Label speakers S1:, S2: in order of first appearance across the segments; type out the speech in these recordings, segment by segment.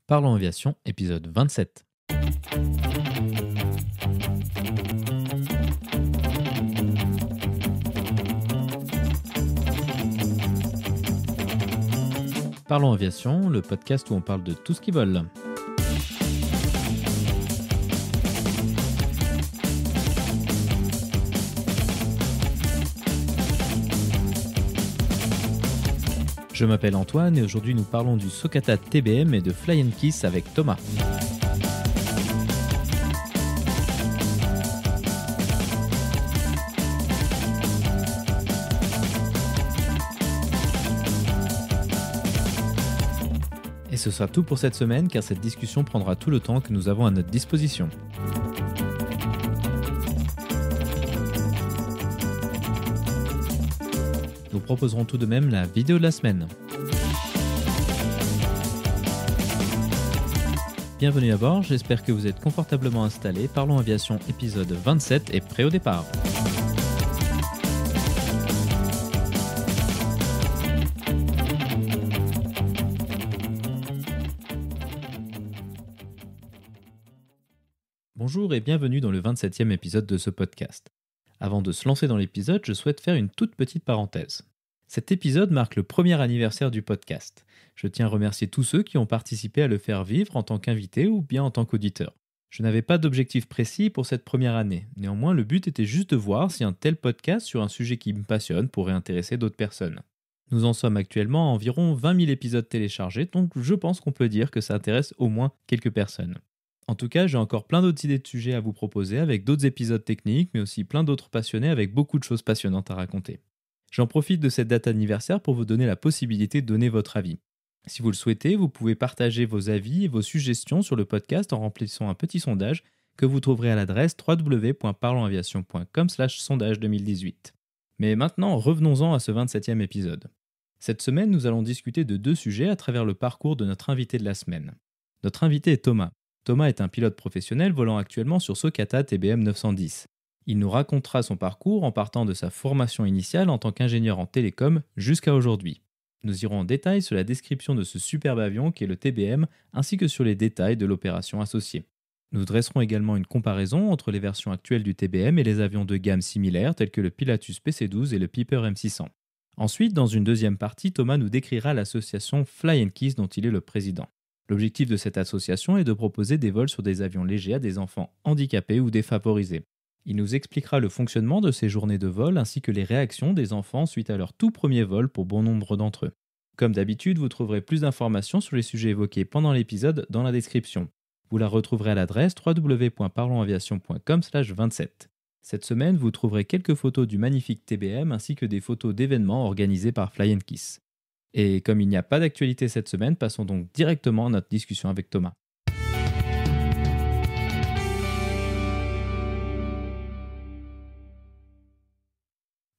S1: Parlons Aviation, épisode 27. Parlons Aviation, le podcast où on parle de tout ce qui vole. Je m'appelle Antoine et aujourd'hui nous parlons du Socata TBM et de Fly & Kiss avec Thomas. Et ce sera tout pour cette semaine car cette discussion prendra tout le temps que nous avons à notre disposition. Nous proposerons tout de même la vidéo de la semaine. Bienvenue à bord, j'espère que vous êtes confortablement installés. Parlons Aviation épisode 27 est prêt au départ. Bonjour et bienvenue dans le 27e épisode de ce podcast. Avant de se lancer dans l'épisode, je souhaite faire une toute petite parenthèse. Cet épisode marque le premier anniversaire du podcast. Je tiens à remercier tous ceux qui ont participé à le faire vivre en tant qu'invité ou bien en tant qu'auditeur. Je n'avais pas d'objectif précis pour cette première année. Néanmoins, le but était juste de voir si un tel podcast sur un sujet qui me passionne pourrait intéresser d'autres personnes. Nous en sommes actuellement à environ 20 000 épisodes téléchargés, donc je pense qu'on peut dire que ça intéresse au moins quelques personnes. En tout cas, j'ai encore plein d'autres idées de sujets à vous proposer avec d'autres épisodes techniques, mais aussi plein d'autres passionnés avec beaucoup de choses passionnantes à raconter. J'en profite de cette date anniversaire pour vous donner la possibilité de donner votre avis. Si vous le souhaitez, vous pouvez partager vos avis et vos suggestions sur le podcast en remplissant un petit sondage que vous trouverez à l'adresse www.parlonsaviation.com/sondage 2018. Mais maintenant, revenons-en à ce 27e épisode. Cette semaine, nous allons discuter de deux sujets à travers le parcours de notre invité de la semaine. Notre invité est Thomas. Thomas est un pilote professionnel volant actuellement sur Socata TBM 910. Il nous racontera son parcours en partant de sa formation initiale en tant qu'ingénieur en télécom jusqu'à aujourd'hui. Nous irons en détail sur la description de ce superbe avion qu'est le TBM ainsi que sur les détails de l'opération associée. Nous dresserons également une comparaison entre les versions actuelles du TBM et les avions de gamme similaires tels que le Pilatus PC-12 et le Piper M600. Ensuite, dans une deuxième partie, Thomas nous décrira l'association Fly & Kiss dont il est le président. L'objectif de cette association est de proposer des vols sur des avions légers à des enfants handicapés ou défavorisés. Il nous expliquera le fonctionnement de ces journées de vol ainsi que les réactions des enfants suite à leur tout premier vol pour bon nombre d'entre eux. Comme d'habitude, vous trouverez plus d'informations sur les sujets évoqués pendant l'épisode dans la description. Vous la retrouverez à l'adresse www.parlonsaviation.com/27. Cette semaine, vous trouverez quelques photos du magnifique TBM ainsi que des photos d'événements organisés par Fly & Kiss. Et comme il n'y a pas d'actualité cette semaine, passons donc directement à notre discussion avec Thomas.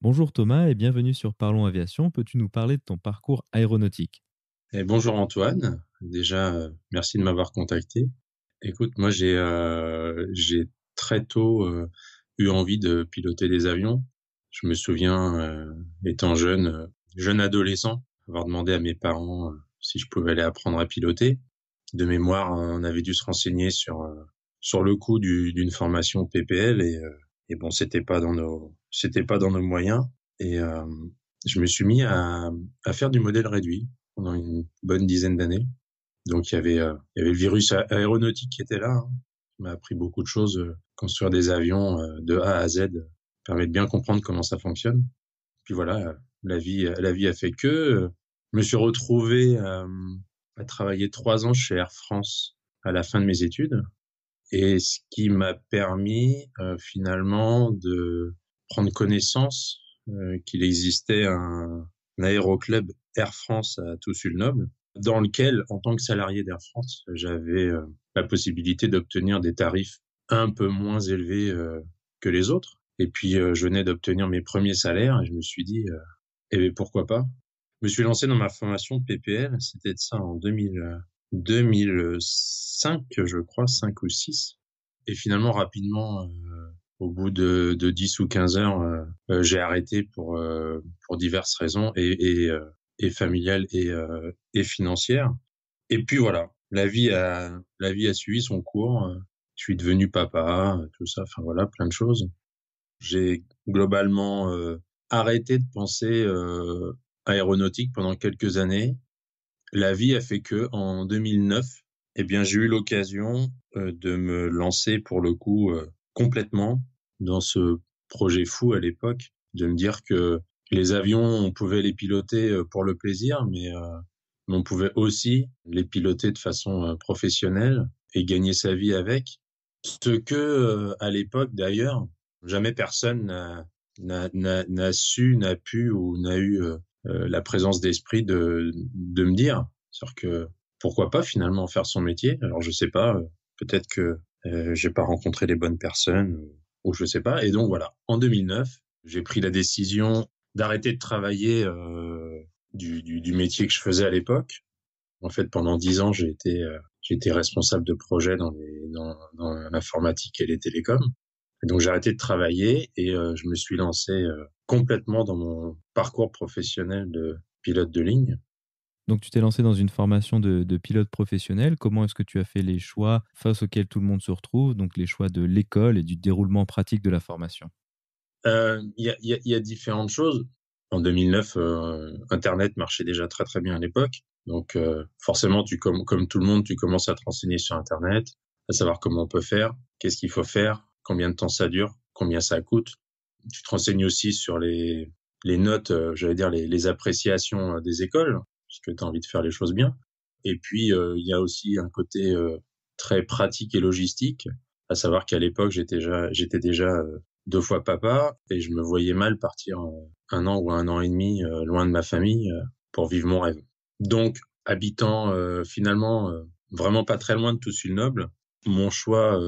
S1: Bonjour Thomas et bienvenue sur Parlons Aviation. Peux-tu nous parler de ton parcours aéronautique ?
S2: Et bonjour Antoine, déjà merci de m'avoir contacté. Écoute, moi j'ai très tôt eu envie de piloter des avions. Je me souviens étant jeune adolescent, avoir demandé à mes parents si je pouvais aller apprendre à piloter. De mémoire, on avait dû se renseigner sur le coût d'une formation PPL et bon, c'était pas dans nos moyens. Et je me suis mis à faire du modèle réduit pendant une bonne dizaine d'années. Donc il y avait le virus aéronautique qui était là, hein. Il m'a appris beaucoup de choses. Construire des avions de A à Z permet de bien comprendre comment ça fonctionne. Puis voilà, la vie a fait que je me suis retrouvé à travailler 3 ans chez Air France à la fin de mes études. Et ce qui m'a permis finalement de prendre connaissance qu'il existait un aéroclub Air France à Toussus-le-Noble, dans lequel, en tant que salarié d'Air France, j'avais la possibilité d'obtenir des tarifs un peu moins élevés que les autres. Et puis, je venais d'obtenir mes premiers salaires et je me suis dit, eh bien, pourquoi pas ? Je me suis lancé dans ma formation PPL, c'était de ça en 2005, je crois, 5 ou 6. Et finalement, rapidement, au bout de 10 ou 15 heures, j'ai arrêté pour diverses raisons et familiales et financières. Et puis voilà, la vie a suivi son cours. Je suis devenu papa, tout ça, enfin voilà, plein de choses. J'ai globalement arrêté de penser aéronautique pendant quelques années. La vie a fait que en 2009, eh bien, j'ai eu l'occasion de me lancer pour le coup complètement dans ce projet fou à l'époque, de me dire que les avions, on pouvait les piloter pour le plaisir, mais on pouvait aussi les piloter de façon professionnelle et gagner sa vie avec. Ce que, à l'époque d'ailleurs, jamais personne n'a su, n'a pu ou n'a eu la présence d'esprit de me dire. C'est-à-dire que pourquoi pas finalement faire son métier? Alors je sais pas, peut-être que j'ai pas rencontré les bonnes personnes ou je sais pas. Et donc voilà, en 2009, j'ai pris la décision d'arrêter de travailler du métier que je faisais à l'époque. En fait, pendant 10 ans, j'ai été responsable de projet dans l'informatique et les télécoms. Et donc, j'ai arrêté de travailler et je me suis lancé complètement dans mon parcours professionnel de pilote de ligne.
S1: Donc tu t'es lancé dans une formation de pilote professionnel. Comment est-ce que tu as fait les choix face auxquels tout le monde se retrouve, donc les choix de l'école et du déroulement pratique de la formation?
S2: Il y a différentes choses. En 2009, Internet marchait déjà très très bien à l'époque. Donc forcément, comme tout le monde, tu commences à te renseigner sur Internet, à savoir comment on peut faire, qu'est-ce qu'il faut faire, combien de temps ça dure, combien ça coûte. Tu te renseignes aussi sur les notes, j'allais dire les appréciations des écoles, puisque tu as envie de faire les choses bien. Et puis, il y a aussi un côté très pratique et logistique, à savoir qu'à l'époque, j'étais déjà 2 fois papa et je me voyais mal partir 1 an ou 1 an et demi loin de ma famille pour vivre mon rêve. Donc, habitant finalement vraiment pas très loin de Toussus-le-Noble, mon choix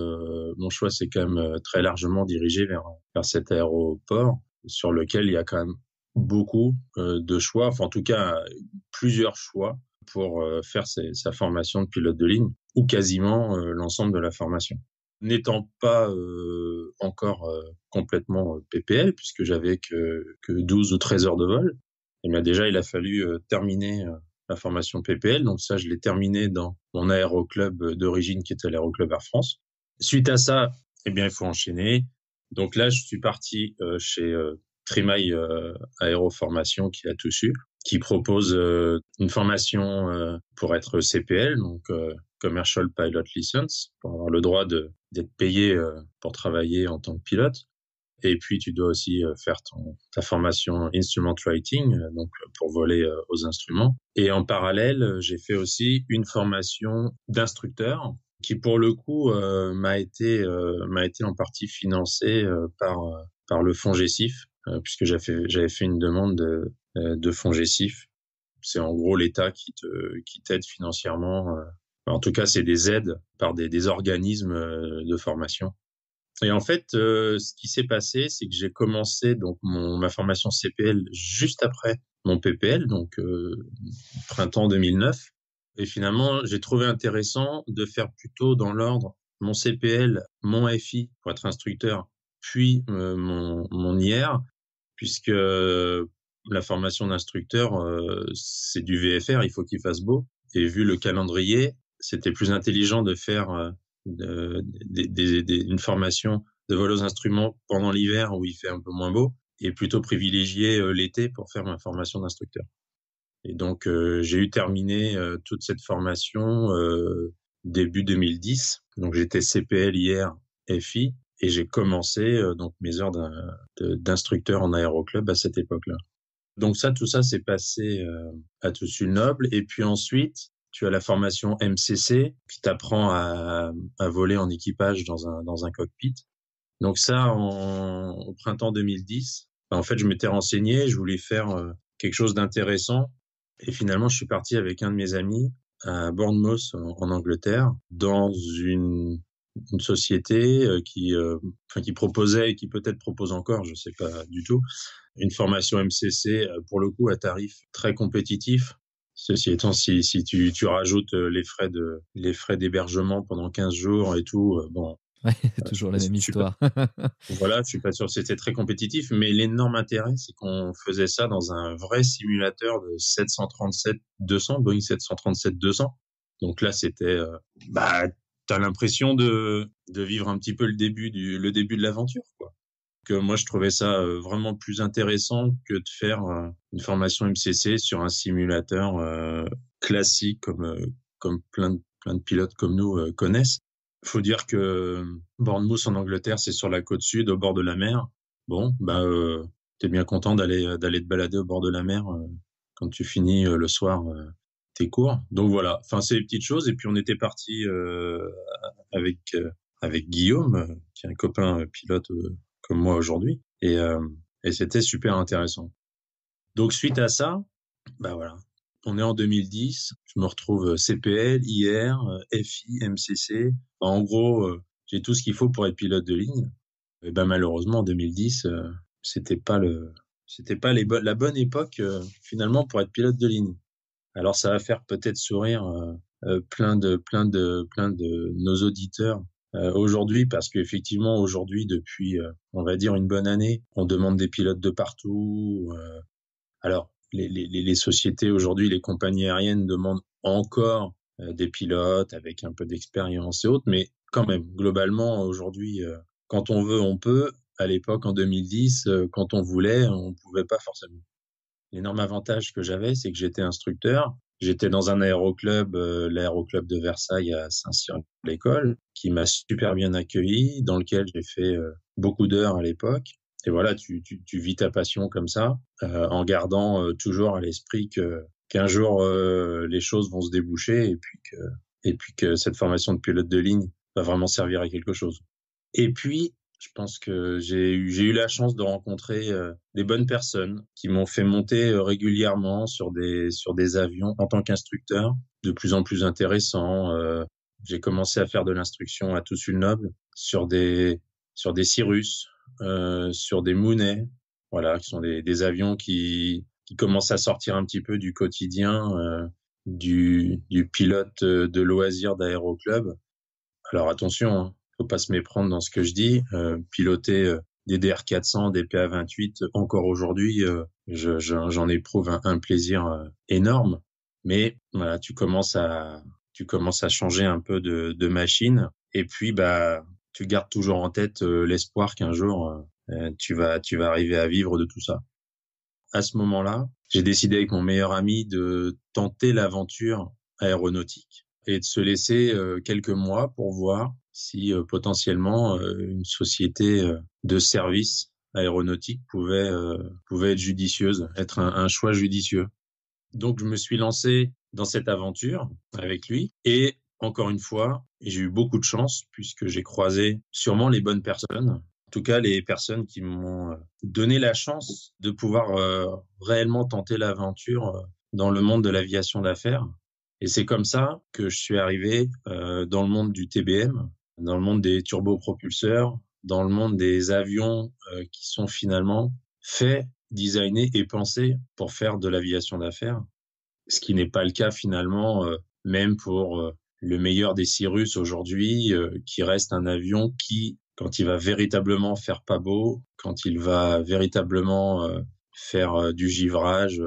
S2: s'est quand même très largement dirigé vers cet aéroport sur lequel il y a quand même beaucoup de choix, enfin en tout cas plusieurs choix pour faire sa formation de pilote de ligne ou quasiment l'ensemble de la formation. N'étant pas encore complètement PPL, puisque j'avais que 12 ou 13 heures de vol, et bien déjà il a fallu terminer la formation PPL. Donc ça, je l'ai terminé dans mon aéroclub d'origine qui était l'Aéroclub Air France. Suite à ça, eh bien, il faut enchaîner. Donc là, je suis parti chez Trimail Aéroformation qui a tout su, qui propose une formation pour être CPL, donc Commercial Pilot License, pour avoir le droit d'être payé pour travailler en tant que pilote. Et puis, tu dois aussi faire ta formation Instrument Writing, donc pour voler aux instruments. Et en parallèle, j'ai fait aussi une formation d'instructeur qui, pour le coup, m'a été en partie financée par le fonds GESIF, puisque j'avais fait une demande de fonds GESIF. C'est en gros l'État qui t'aide financièrement. En tout cas, c'est des aides par des organismes de formation. Et en fait, ce qui s'est passé, c'est que j'ai commencé donc ma formation CPL juste après mon PPL, donc printemps 2009. Et finalement, j'ai trouvé intéressant de faire plutôt dans l'ordre mon CPL, mon FI pour être instructeur, puis mon IR, puisque la formation d'instructeur, c'est du VFR, il faut qu'il fasse beau. Et vu le calendrier, c'était plus intelligent de faire une formation de vol aux instruments pendant l'hiver où il fait un peu moins beau et plutôt privilégier l'été pour faire ma formation d'instructeur. Et donc, j'ai eu terminé toute cette formation début 2010. Donc, j'étais CPL hier FI et j'ai commencé donc mes heures d'instructeur en aéroclub à cette époque-là. Donc tout ça s'est passé à Toussus-le-Noble. Et puis ensuite, tu as la formation MCC qui t'apprend à voler en équipage dans un cockpit. Donc ça, au printemps 2010, en fait, je m'étais renseigné, je voulais faire quelque chose d'intéressant. Et finalement, je suis parti avec un de mes amis à Bournemouth, en Angleterre, dans une société qui proposait et qui peut-être propose encore, je sais pas du tout, une formation MCC pour le coup à tarif très compétitif. Ceci étant, si tu rajoutes les frais d'hébergement pendant 15 jours et tout, bon,
S1: Ouais, c'est
S2: je
S1: toujours la même
S2: suis pas,
S1: histoire.
S2: voilà, je suis pas sûr que c'était très compétitif, mais l'énorme intérêt, c'est qu'on faisait ça dans un vrai simulateur de 737-200, Boeing 737-200. Donc là, c'était, t'as l'impression de vivre un petit peu le début de l'aventure, quoi. Que moi, je trouvais ça vraiment plus intéressant que de faire une formation MCC sur un simulateur classique comme plein de pilotes comme nous connaissent. Faut dire que Bournemouth en Angleterre, c'est sur la côte sud, au bord de la mer. Bon, t'es bien content d'aller te balader au bord de la mer quand tu finis le soir tes cours. Donc voilà, enfin c'est des petites choses. Et puis on était parti avec avec Guillaume, qui est un copain pilote comme moi aujourd'hui, et c'était super intéressant. Donc suite à ça, voilà, on est en 2010, je me retrouve CPL, IR, FI, MCC. En gros, j'ai tout ce qu'il faut pour être pilote de ligne. Et malheureusement en 2010, c'était pas la bonne époque finalement pour être pilote de ligne. Alors ça va faire peut-être sourire plein de nos auditeurs aujourd'hui, parce qu'effectivement aujourd'hui, depuis on va dire une bonne année, on demande des pilotes de partout. Alors les sociétés aujourd'hui, les compagnies aériennes demandent encore des pilotes avec un peu d'expérience et autres, mais quand même globalement aujourd'hui, quand on veut, on peut. À l'époque en 2010, quand on voulait, on pouvait pas forcément. L'énorme avantage que j'avais, c'est que j'étais instructeur. J'étais dans un aéroclub, l'aéroclub de Versailles à Saint-Cyr-l'École, qui m'a super bien accueilli, dans lequel j'ai fait beaucoup d'heures à l'époque. Et voilà, tu vis ta passion comme ça, en gardant toujours à l'esprit qu'un jour les choses vont se déboucher, et puis que cette formation de pilote de ligne va vraiment servir à quelque chose. Et puis, je pense que j'ai eu la chance de rencontrer des bonnes personnes qui m'ont fait monter régulièrement sur des avions en tant qu'instructeur, de plus en plus intéressant. J'ai commencé à faire de l'instruction à Toussul-Noble sur des Cirrus, sur des Mooney, voilà, qui sont des avions qui commencent à sortir un petit peu du quotidien du pilote de loisirs d'aéroclub. Alors attention, hein, faut pas se méprendre dans ce que je dis. Piloter des DR400, des PA28, encore aujourd'hui, j'en éprouve un plaisir énorme. Mais voilà, tu commences à changer un peu de machine, et puis tu gardes toujours en tête l'espoir qu'un jour tu vas arriver à vivre de tout ça. À ce moment-là, j'ai décidé avec mon meilleur ami de tenter l'aventure aéronautique et de se laisser quelques mois pour voir si potentiellement une société de service aéronautique pouvait être judicieuse, être un choix judicieux. Donc je me suis lancé dans cette aventure avec lui, et encore une fois, j'ai eu beaucoup de chance puisque j'ai croisé sûrement les bonnes personnes. En tout cas, les personnes qui m'ont donné la chance de pouvoir réellement tenter l'aventure dans le monde de l'aviation d'affaires. Et c'est comme ça que je suis arrivé dans le monde du TBM, dans le monde des turbopropulseurs, dans le monde des avions qui sont finalement faits, designés et pensés pour faire de l'aviation d'affaires. Ce qui n'est pas le cas finalement, même pour le meilleur des Cirrus aujourd'hui, qui reste un avion qui, quand il va véritablement faire pas beau, quand il va véritablement faire du givrage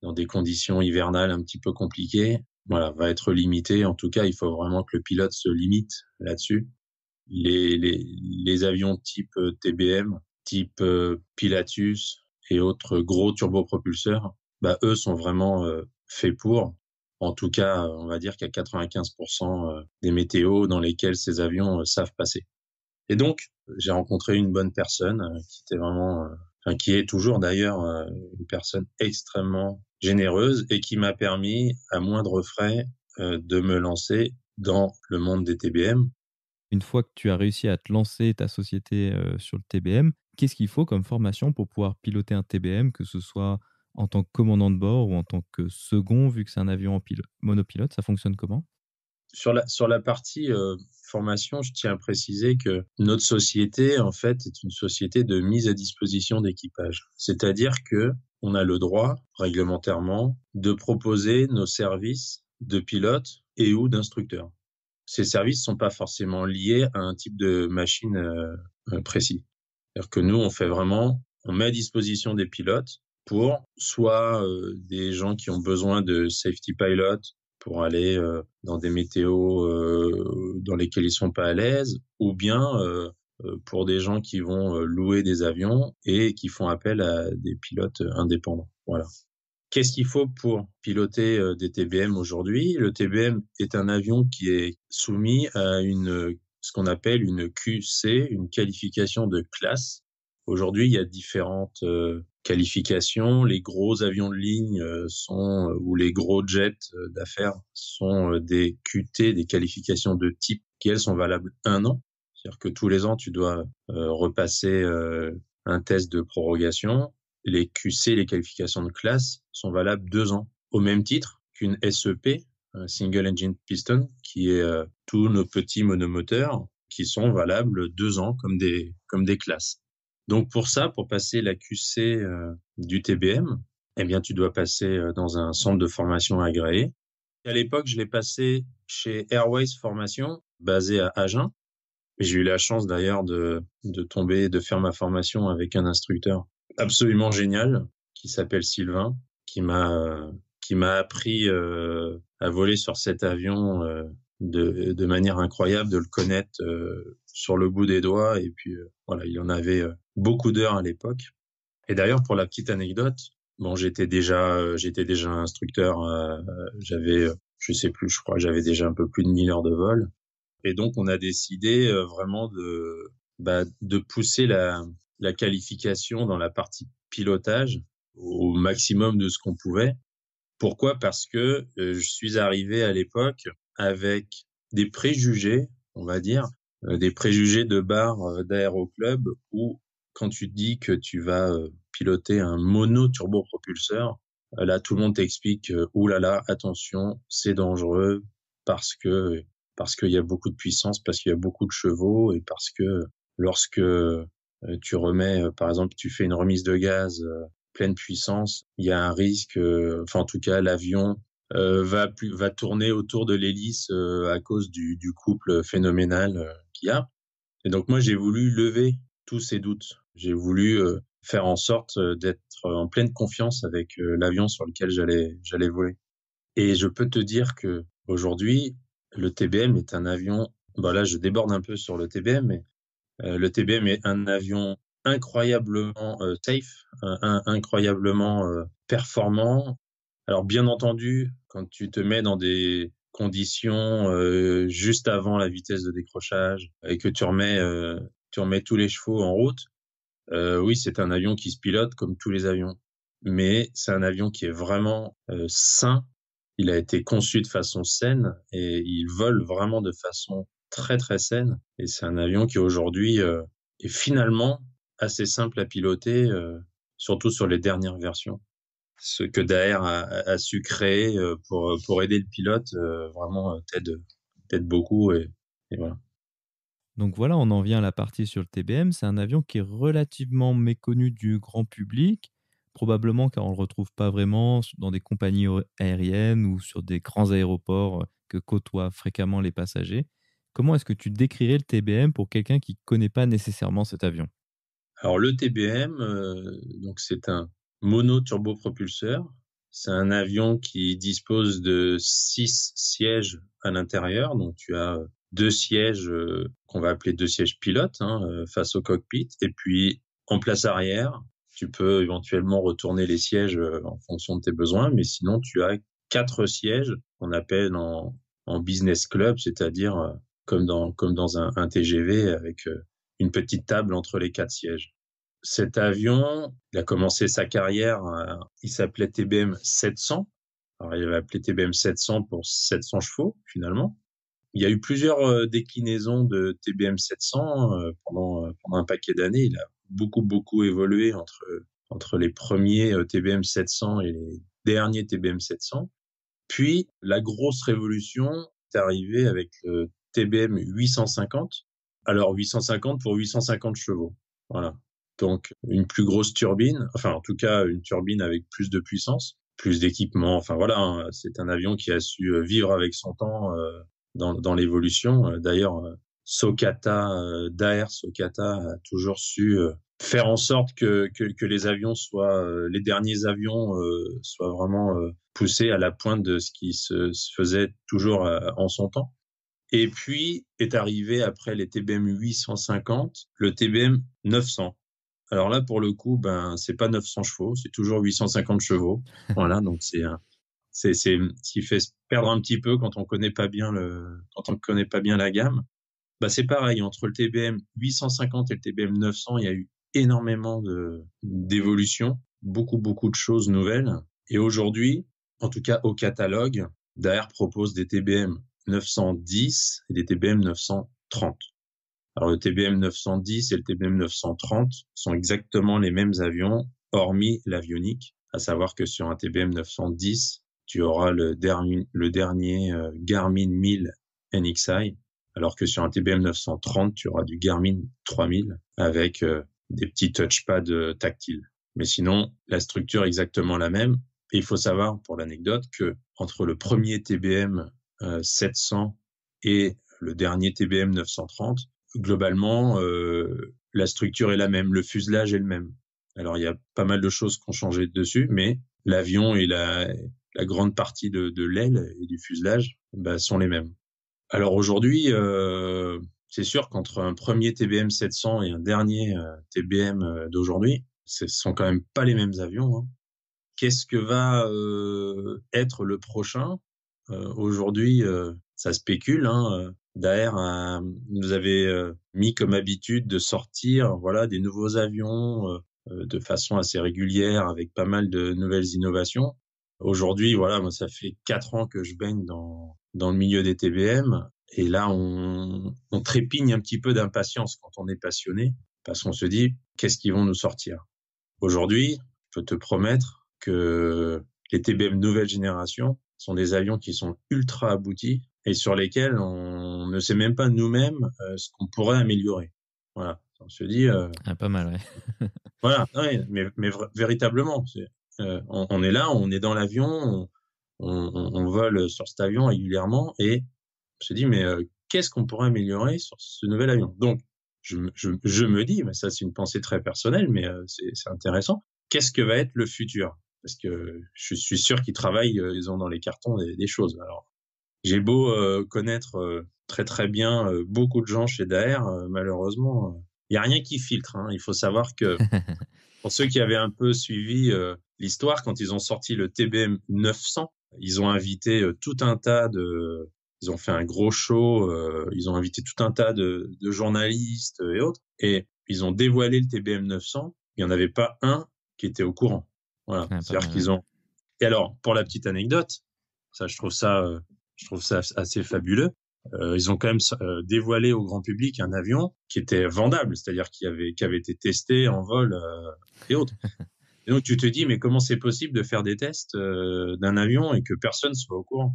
S2: dans des conditions hivernales un petit peu compliquées, voilà, va être limité. En tout cas, il faut vraiment que le pilote se limite là-dessus. Les avions type TBM, type Pilatus et autres gros turbopropulseurs, eux sont vraiment faits pour. En tout cas, on va dire qu'il y a 95% des météos dans lesquels ces avions savent passer. Et donc, j'ai rencontré une bonne personne qui était vraiment, qui est toujours d'ailleurs une personne extrêmement généreuse, et qui m'a permis, à moindre frais, de me lancer dans le monde des TBM.
S1: Une fois que tu as réussi à te lancer ta société sur le TBM, qu'est-ce qu'il faut comme formation pour pouvoir piloter un TBM, que ce soit en tant que commandant de bord ou en tant que second, vu que c'est un avion en monopilote? Ça fonctionne comment?
S2: Sur la partie formation, je tiens à préciser que notre société, en fait, est une société de mise à disposition d'équipage. C'est-à-dire que on a le droit, réglementairement, de proposer nos services de pilote et ou d'instructeur. Ces services sont pas forcément liés à un type de machine précis. C'est-à-dire que nous, on met à disposition des pilotes pour soit des gens qui ont besoin de safety pilot, pour aller dans des météos dans lesquels ils sont pas à l'aise, ou bien pour des gens qui vont louer des avions et qui font appel à des pilotes indépendants. Voilà. Qu'est-ce qu'il faut pour piloter des TBM aujourd'hui? Le TBM est un avion qui est soumis à ce qu'on appelle une QC, une qualification de classe. Aujourd'hui, il y a différentes qualifications. Les gros avions de ligne ou les gros jets d'affaires sont des QT, des qualifications de type qui, elles, sont valables 1 an. C'est-à-dire que tous les ans, tu dois repasser un test de prorogation. Les QC, les qualifications de classe, sont valables 2 ans, au même titre qu'une SEP, un Single Engine Piston, qui est tous nos petits monomoteurs, qui sont valables 2 ans comme des classes. Donc pour ça, pour passer la QC du TBM, eh bien tu dois passer dans un centre de formation agréé. À l'époque, je l'ai passé chez Airways Formation, basé à Agen. J'ai eu la chance d'ailleurs de faire ma formation avec un instructeur absolument génial qui s'appelle Sylvain, qui m'a appris à voler sur cet avion de manière incroyable, de le connaître sur le bout des doigts. Et puis voilà, il en avait beaucoup d'heures à l'époque. Et d'ailleurs, pour la petite anecdote, bon, j'étais déjà instructeur. Je sais plus, je crois que j'avais déjà un peu plus de 1000 heures de vol. Et donc, on a décidé vraiment de pousser la qualification dans la partie pilotage au maximum de ce qu'on pouvait. Pourquoi? Parce que je suis arrivé à l'époque avec des préjugés, on va dire, des préjugés de bar d'aéroclub où quand tu te dis que tu vas piloter un mono-turbopropulseur, là, tout le monde t'explique ouh là là, attention, c'est dangereux parce qu'il y a beaucoup de puissance, parce qu'il y a beaucoup de chevaux et parce que lorsque tu remets, par exemple, tu fais une remise de gaz pleine puissance, il y a un risque, en tout cas, l'avion va tourner autour de l'hélice à cause du couple phénoménal qu'il y a. Et donc moi, j'ai voulu lever tous ces doutes. J'ai voulu faire en sorte d'être en pleine confiance avec l'avion sur lequel j'allais voler. Et je peux te dire que aujourd'hui, le TBM est un avion. Bon là, je déborde un peu sur le TBM, mais le TBM est un avion incroyablement safe, incroyablement performant. Alors bien entendu, quand tu te mets dans des conditions juste avant la vitesse de décrochage et que tu remets tous les chevaux en route, oui, c'est un avion qui se pilote comme tous les avions. Mais c'est un avion qui est vraiment sain. Il a été conçu de façon saine et il vole vraiment de façon très très saine. Et c'est un avion qui aujourd'hui est finalement assez simple à piloter, surtout sur les dernières versions. Ce que Daher a su créer pour aider le pilote vraiment t'aide beaucoup et voilà.
S1: Donc voilà, on en vient à la partie sur le TBM. C'est un avion qui est relativement méconnu du grand public, probablement car on ne le retrouve pas vraiment dans des compagnies aériennes ou sur des grands aéroports que côtoient fréquemment les passagers. Comment est-ce que tu décrirais le TBM pour quelqu'un qui ne connaît pas nécessairement cet avion?
S2: Alors le TBM, donc c'est un mono-turbopropulseur. C'est un avion qui dispose de 6 sièges à l'intérieur. Donc tu as 2 sièges qu'on va appeler 2 sièges pilotes face au cockpit. Et puis en place arrière, tu peux éventuellement retourner les sièges en fonction de tes besoins. Mais sinon, tu as 4 sièges qu'on appelle en business club, c'est-à-dire comme dans un TGV avec une petite table entre les 4 sièges. Cet avion, il a commencé sa carrière, il s'appelait TBM 700. Alors, il avait appelé TBM 700 pour 700 chevaux, finalement. Il y a eu plusieurs déclinaisons de TBM 700 pendant un paquet d'années. Il a beaucoup évolué entre les premiers TBM 700 et les derniers TBM 700. Puis, la grosse révolution est arrivée avec le TBM 850. Alors, 850 pour 850 chevaux. Voilà. Donc, une plus grosse turbine, enfin, en tout cas, une turbine avec plus de puissance, plus d'équipement. Enfin, voilà, c'est un avion qui a su vivre avec son temps dans l'évolution. D'ailleurs, Daher Sokata a toujours su faire en sorte que les avions soient, les derniers avions soient vraiment poussés à la pointe de ce qui se faisait toujours en son temps. Et puis est arrivé après les TBM 850, le TBM 900. Alors là, pour le coup, ben c'est pas 900 chevaux, c'est toujours 850 chevaux. Voilà, donc c'est ce qui fait se perdre un petit peu quand on connaît pas bien la gamme. Bah c'est pareil, entre le TBM 850 et le TBM 900, il y a eu énormément d'évolutions, beaucoup de choses nouvelles. Et aujourd'hui, en tout cas au catalogue, Daher propose des TBM 910 et des TBM 930. Alors le TBM 910 et le TBM 930 sont exactement les mêmes avions, hormis l'avionique, à savoir que sur un TBM 910, tu auras le dernier Garmin 1000 NXI, alors que sur un TBM 930, tu auras du Garmin 3000 avec des petits touchpads tactiles. Mais sinon, la structure est exactement la même. Et il faut savoir, pour l'anecdote, que entre le premier TBM 700 et le dernier TBM 930, globalement, la structure est la même, le fuselage est le même. Alors, il y a pas mal de choses qui ont changé dessus, mais l'avion et la grande partie de l'aile et du fuselage sont les mêmes. Alors aujourd'hui, c'est sûr qu'entre un premier TBM 700 et un dernier TBM d'aujourd'hui, ce sont quand même pas les mêmes avions, hein. Qu'est-ce que va être le prochain? Aujourd'hui, ça spécule, hein. Daher nous avait mis comme habitude de sortir, voilà, des nouveaux avions de façon assez régulière, avec pas mal de nouvelles innovations. Aujourd'hui, voilà, moi, ça fait 4 ans que je baigne dans le milieu des TBM, et là, on trépigne un petit peu d'impatience quand on est passionné, parce qu'on se dit: «Qu'est-ce qu'ils vont nous sortir?» Aujourd'hui, je peux te promettre que les TBM nouvelle génération sont des avions qui sont ultra aboutis et sur lesquels on ne sait même pas nous-mêmes ce qu'on pourrait améliorer. Voilà, on se dit
S1: Pas mal, ouais.
S2: voilà, ouais, mais véritablement, on est là, on est dans l'avion, on vole sur cet avion régulièrement et on se dit mais qu'est-ce qu'on pourrait améliorer sur ce nouvel avion? Donc je me dis, mais ça c'est une pensée très personnelle, mais c'est intéressant. Qu'est-ce que va être le futur? Parce que je suis sûr qu'ils travaillent, ils ont dans les cartons des choses. Alors, j'ai beau connaître très très bien beaucoup de gens chez Daher, malheureusement, il y a rien qui filtre, hein. Il faut savoir que pour ceux qui avaient un peu suivi l'histoire, quand ils ont sorti le TBM 900, ils ont invité tout un tas de... Ils ont fait un gros show, ils ont invité tout un tas de journalistes et autres, et ils ont dévoilé le TBM 900. Il n'y en avait pas un qui était au courant. Voilà.
S1: Pas
S2: C'est-à-dire
S1: mal,
S2: qu'ils
S1: ouais.
S2: ont... Et alors, pour la petite anecdote, ça, je trouve ça assez fabuleux. Ils ont quand même dévoilé au grand public un avion qui était vendable, c'est-à-dire qui avait été testé en vol et autres. Et donc tu te dis, mais comment c'est possible de faire des tests d'un avion et que personne soit au courant?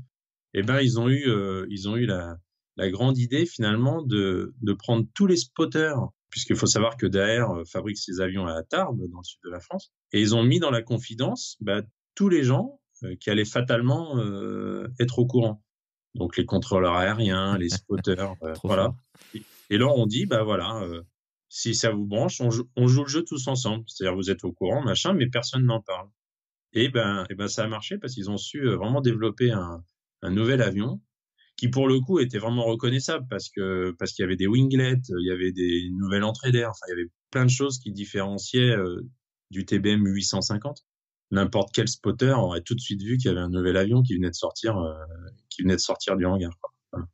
S2: Eh ben ils ont eu la grande idée finalement de prendre tous les spotters, puisqu'il faut savoir que Daher fabrique ses avions à Tarbes, dans le sud de la France, et ils ont mis dans la confidence tous les gens qui allaient fatalement être au courant. Donc les contrôleurs aériens, les spotters,
S1: Trop
S2: voilà.
S1: fort.
S2: Et là on dit, bah voilà, si ça vous branche, on joue le jeu tous ensemble. C'est-à-dire vous êtes au courant, machin, mais personne n'en parle. Et ben ça a marché parce qu'ils ont su vraiment développer un nouvel avion qui pour le coup était vraiment reconnaissable parce qu'il y avait des winglets, il y avait des nouvelles entrées d'air, enfin il y avait plein de choses qui différenciaient du TBM 850. N'importe quel spotter aurait tout de suite vu qu'il y avait un nouvel avion qui venait de sortir du hangar, quoi. Voilà.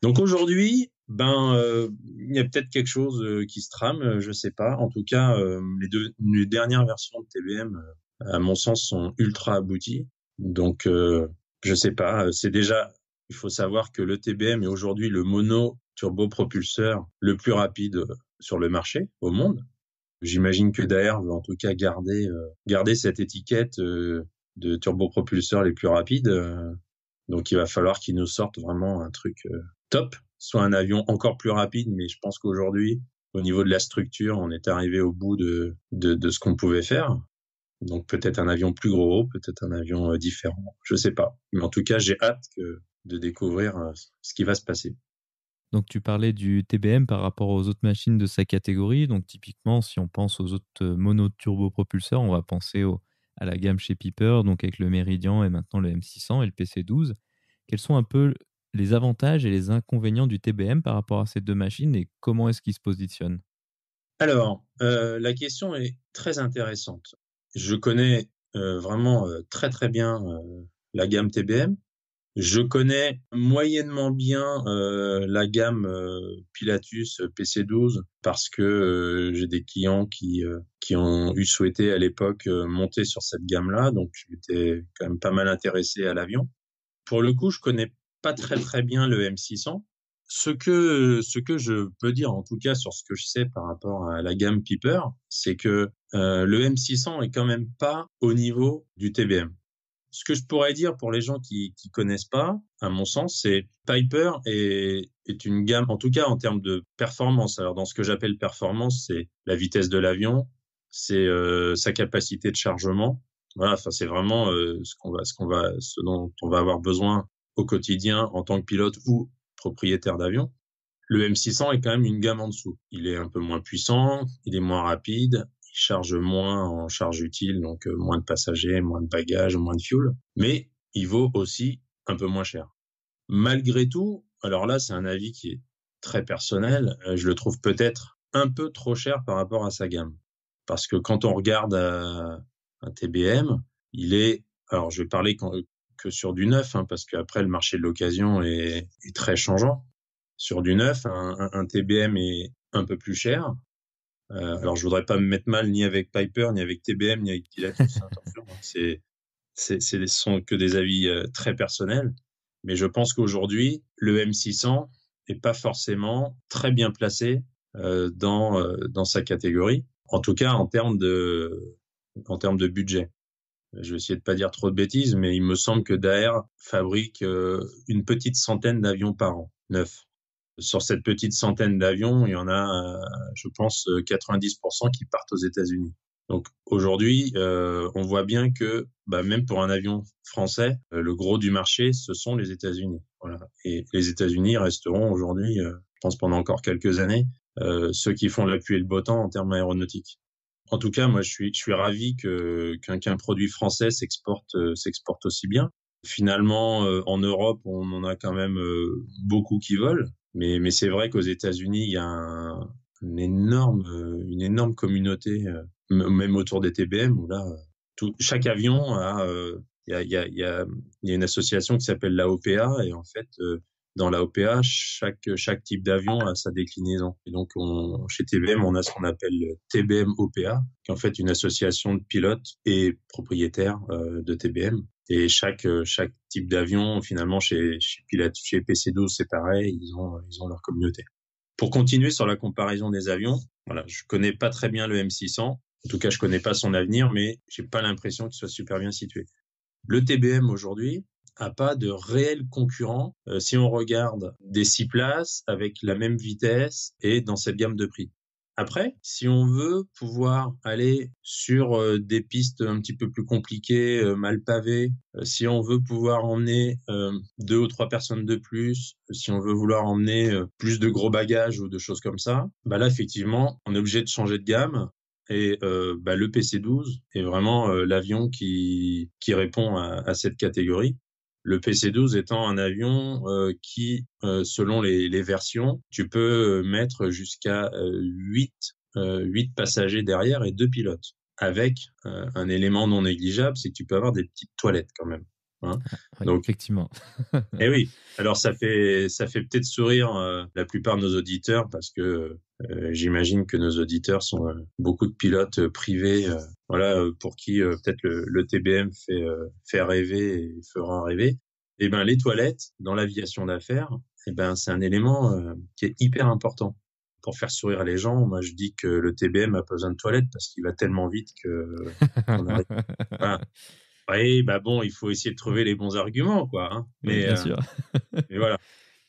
S2: Donc aujourd'hui, il y a peut-être quelque chose qui se trame, je sais pas. En tout cas, les dernières versions de TBM, à mon sens, sont ultra abouties. Donc, je sais pas. C'est déjà, il faut savoir que le TBM est aujourd'hui le mono turbopropulseur le plus rapide sur le marché au monde. J'imagine que Daher veut en tout cas garder cette étiquette de turbopropulseurs les plus rapides. Donc, il va falloir qu'ils nous sortent vraiment un truc top, soit un avion encore plus rapide, mais je pense qu'aujourd'hui, au niveau de la structure, on est arrivé au bout de ce qu'on pouvait faire. Donc, peut-être un avion plus gros, peut-être un avion différent, je sais pas. Mais en tout cas, j'ai hâte de découvrir ce qui va se passer.
S1: Donc tu parlais du TBM par rapport aux autres machines de sa catégorie. Donc typiquement, si on pense aux autres mono-turbopropulseurs, on va penser à la gamme chez Piper, donc avec le Meridian et maintenant le M600 et le PC12. Quels sont un peu les avantages et les inconvénients du TBM par rapport à ces deux machines et comment est-ce qu'ils se positionnent?
S2: Alors, la question est très intéressante. Je connais vraiment très très bien la gamme TBM. Je connais moyennement bien la gamme Pilatus PC12 parce que j'ai des clients qui ont eu souhaité à l'époque monter sur cette gamme-là, donc j'étais quand même pas mal intéressé à l'avion. Pour le coup, je connais pas très très bien le M600. Ce que je peux dire, en tout cas sur ce que je sais par rapport à la gamme Piper, c'est que le M600 est quand même pas au niveau du TBM. Ce que je pourrais dire pour les gens qui connaissent pas, à mon sens, c'est Piper est une gamme, en tout cas en termes de performance. Alors dans ce que j'appelle performance, c'est la vitesse de l'avion, c'est sa capacité de chargement. Voilà, enfin c'est vraiment ce dont on va avoir besoin au quotidien en tant que pilote ou propriétaire d'avion. Le M600 est quand même une gamme en dessous. Il est un peu moins puissant, il est moins rapide, il charge moins en charge utile, donc moins de passagers, moins de bagages, moins de fuel, mais il vaut aussi un peu moins cher. Malgré tout, alors là, c'est un avis qui est très personnel, je le trouve peut-être un peu trop cher par rapport à sa gamme. Parce que quand on regarde un TBM, il est, alors je vais parler que sur du neuf, hein, parce qu'après le marché de l'occasion est très changeant. Sur du neuf, un TBM est un peu plus cher. Alors, je voudrais pas me mettre mal ni avec Piper, ni avec TBM, ni avec Pilatus. Attention, hein, ce sont que des avis très personnels. Mais je pense qu'aujourd'hui, le M600 est pas forcément très bien placé dans sa catégorie. En tout cas, en termes de budget. Je vais essayer de pas dire trop de bêtises, mais il me semble que Daher fabrique une petite centaine d'avions par an, neufs. Sur cette petite centaine d'avions, il y en a, je pense, 90% qui partent aux États-Unis. Donc aujourd'hui, on voit bien que même pour un avion français, le gros du marché, ce sont les États-Unis. Voilà. Et les États-Unis resteront aujourd'hui, je pense pendant encore quelques années, ceux qui font la pluie et le beau temps en termes aéronautiques. En tout cas, moi, je suis ravi qu'un produit français s'exporte aussi bien. Finalement, en Europe, on en a quand même beaucoup qui volent. Mais c'est vrai qu'aux États-Unis, il y a une énorme communauté, même autour des TBM, où là, chaque avion a, il y a une association qui s'appelle l'AOPA, et en fait, dans l'AOPA, chaque type d'avion a sa déclinaison. Et donc, chez TBM, on a ce qu'on appelle le TBM OPA, qui est en fait une association de pilotes et propriétaires de TBM. Et chaque type d'avion, finalement, chez PC12, c'est pareil, ils ont leur communauté. Pour continuer sur la comparaison des avions, voilà, je connais pas très bien le M600. En tout cas, je connais pas son avenir, mais j'ai pas l'impression qu'il soit super bien situé. Le TBM aujourd'hui a pas de réel concurrent si on regarde des 6 places avec la même vitesse et dans cette gamme de prix. Après, si on veut pouvoir aller sur des pistes un petit peu plus compliquées, mal pavées, si on veut pouvoir emmener 2 ou 3 personnes de plus, si on veut vouloir emmener plus de gros bagages ou de choses comme ça, là effectivement, on est obligé de changer de gamme. Et le PC12 est vraiment l'avion qui répond à cette catégorie. Le PC12 étant un avion qui, selon les versions, tu peux mettre jusqu'à 8 passagers derrière et 2 pilotes. Avec un élément non négligeable, c'est que tu peux avoir des petites toilettes quand même. Hein.
S1: Oui,
S2: Donc,
S1: effectivement.
S2: eh oui. Alors ça fait peut-être sourire la plupart de nos auditeurs parce que j'imagine que nos auditeurs sont beaucoup de pilotes privés, pour qui peut-être le TBM fait rêver et fera rêver. Et les toilettes dans l'aviation d'affaires, c'est un élément qui est hyper important. Pour faire sourire les gens, moi je dis que le TBM a pas besoin de toilettes parce qu'il va tellement vite que on arrive. Voilà. Oui, bon, il faut essayer de trouver les bons arguments, quoi. Hein.
S1: Oui, bien sûr.
S2: Mais voilà.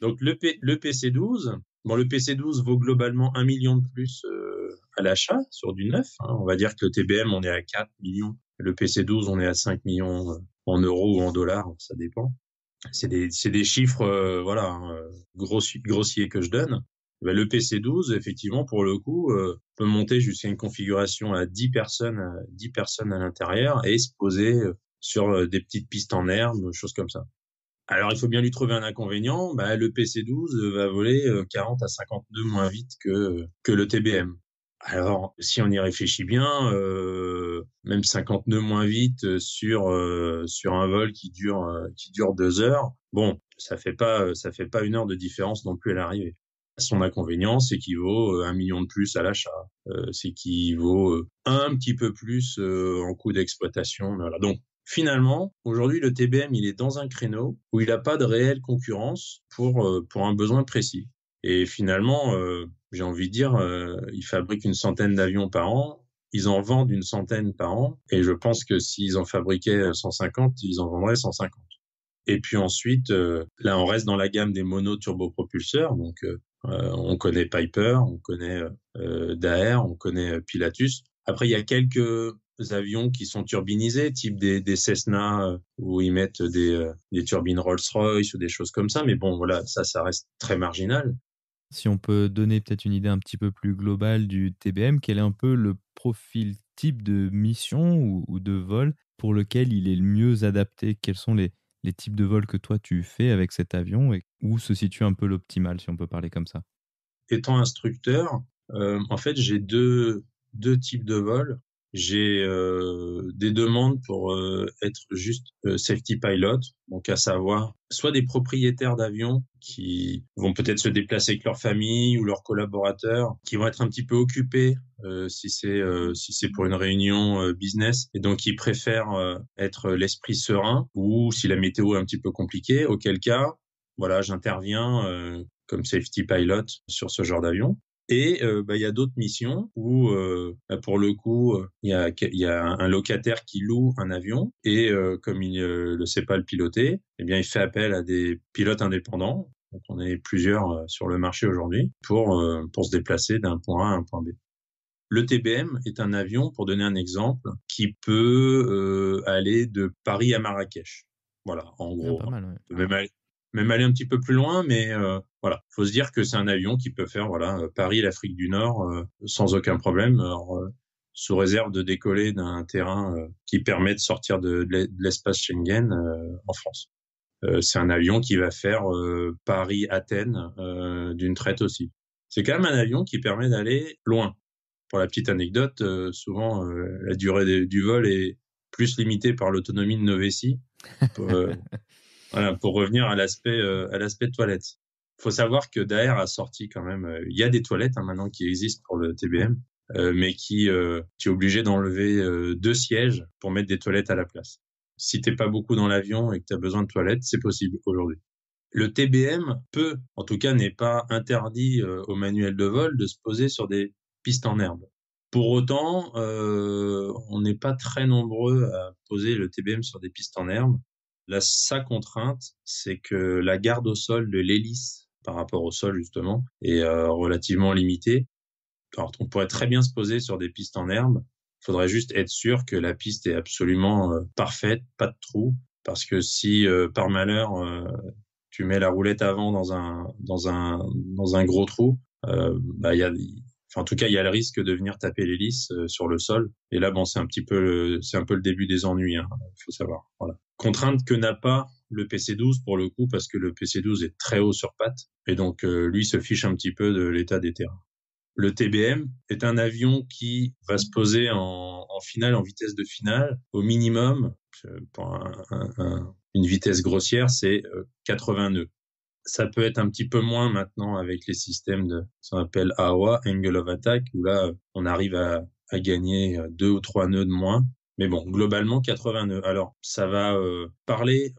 S2: Donc le PC12, le PC12 vaut globalement 1 million de plus à l'achat sur du neuf. Hein. On va dire que le TBM, on est à 4 millions. Le PC12, on est à 5 millions en euros ou en dollars, ça dépend. c'est des chiffres, voilà, hein, grossiers que je donne. Bah, le PC-12, effectivement, pour le coup, peut monter jusqu'à une configuration à 10 personnes à l'intérieur et se poser sur des petites pistes en herbe, choses comme ça. Alors, il faut bien lui trouver un inconvénient. Bah, le PC-12 va voler 40 à 50 nœuds moins vite que le TBM. Alors, si on y réfléchit bien, même 50 nœuds moins vite sur un vol qui dure 2 heures, bon, ça fait pas 1 heure de différence non plus à l'arrivée. Son inconvénient, c'est qu'il vaut 1 million de plus à l'achat. C'est qu'il vaut un petit peu plus en coût d'exploitation. Voilà. Donc, finalement, aujourd'hui, le TBM, il est dans un créneau où il n'a pas de réelle concurrence pour un besoin précis. Et finalement, j'ai envie de dire, ils fabriquent une centaine d'avions par an, ils en vendent une centaine par an, et je pense que s'ils en fabriquaient 150, ils en vendraient 150. Et puis ensuite, là, on reste dans la gamme des monoturbopropulseurs, donc on connaît Piper, on connaît Daher, on connaît Pilatus. Après, il y a quelques avions qui sont turbinisés, type des Cessna, où ils mettent des turbines Rolls-Royce ou des choses comme ça. Mais bon, voilà, ça reste très marginal.
S1: Si on peut donner peut-être une idée un petit peu plus globale du TBM, quel est un peu le profil type de mission ou de vol pour lequel il est le mieux adapté? Quels sont les types de vols que toi tu fais avec cet avion et où se situe un peu l'optimal, si on peut parler comme ça?
S2: Étant instructeur, en fait, j'ai deux types de vols. J'ai des demandes pour être juste safety pilot, donc à savoir soit des propriétaires d'avions qui vont peut-être se déplacer avec leur famille ou leurs collaborateurs, qui vont être un petit peu occupés si c'est pour une réunion business, et donc ils préfèrent être l'esprit serein, ou si la météo est un petit peu compliquée, auquel cas, voilà, j'interviens comme safety pilot sur ce genre d'avion. Et bah, il y a d'autres missions où, bah, pour le coup, il y a un locataire qui loue un avion et comme il ne le sait pas le piloter, eh bien, il fait appel à des pilotes indépendants. Donc, on est plusieurs sur le marché aujourd'hui pour se déplacer d'un point A à un point B. Le TBM est un avion, pour donner un exemple, qui peut aller de Paris à Marrakech. Voilà, en
S1: Ah,
S2: gros.
S1: pas mal, ouais.
S2: On peut même aller un petit peu plus loin, mais voilà, faut se dire que c'est un avion qui peut faire voilà Paris, l'Afrique du Nord, sans aucun problème. Alors, sous réserve de décoller d'un terrain qui permet de sortir de l'espace Schengen en France. C'est un avion qui va faire Paris-Athènes d'une traite aussi. C'est quand même un avion qui permet d'aller loin. Pour la petite anecdote, souvent la durée du vol est plus limitée par l'autonomie de nos vessies. Pour, voilà, pour revenir à l'aspect toilette. Faut savoir que Daher a sorti quand même. Il y a des toilettes maintenant qui existent pour le TBM, mais tu es obligé d'enlever 2 sièges pour mettre des toilettes à la place. Si t'es pas beaucoup dans l'avion et que tu as besoin de toilettes, c'est possible aujourd'hui. Le TBM peut, en tout cas, n'est pas interdit au manuel de vol de se poser sur des pistes en herbe. Pour autant, on n'est pas très nombreux à poser le TBM sur des pistes en herbe. Sa contrainte, c'est que la garde au sol de l'hélice par rapport au sol, justement, est relativement limitée. Alors, on pourrait très bien se poser sur des pistes en herbe. Il faudrait juste être sûr que la piste est absolument parfaite, pas de trou. Parce que si, par malheur, tu mets la roulette avant dans un gros trou, bah, enfin, en tout cas, il y a le risque de venir taper l'hélice sur le sol. Et là, bon, c'est un peu le début des ennuis, hein, faut savoir. Voilà. Contrainte que n'a pas le PC-12 pour le coup, parce que le PC-12 est très haut sur pattes. Et donc, lui se fiche un petit peu de l'état des terrains. Le TBM est un avion qui va se poser en finale, en vitesse de finale, au minimum, pour une vitesse grossière, c'est 80 nœuds. Ça peut être un petit peu moins maintenant avec les systèmes de ce qu'on appelle AOA, Angle of Attack, où là, on arrive à gagner 2 ou 3 nœuds de moins. Mais bon, globalement, 80 nœuds. Alors, ça va parler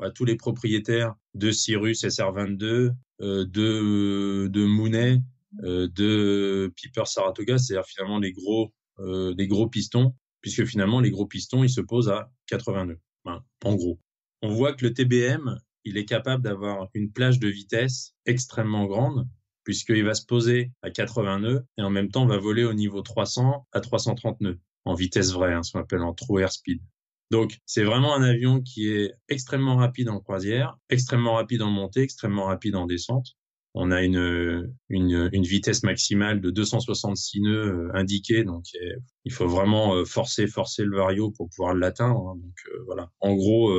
S2: à tous les propriétaires de Cirrus SR-22, de Mooney, de Piper Saratoga, c'est-à-dire finalement des gros pistons, puisque finalement, les gros pistons, ils se posent à 80 nœuds. Voilà, en gros. On voit que le TBM, il est capable d'avoir une plage de vitesse extrêmement grande, puisqu'il va se poser à 80 nœuds et en même temps va voler au niveau 300 à 330 nœuds, en vitesse vraie, hein, ce qu'on appelle en true airspeed. Donc, c'est vraiment un avion qui est extrêmement rapide en croisière, extrêmement rapide en montée, extrêmement rapide en descente. On a une vitesse maximale de 266 nœuds indiquée, donc il faut vraiment forcer le vario pour pouvoir l'atteindre, hein. Donc voilà. En gros,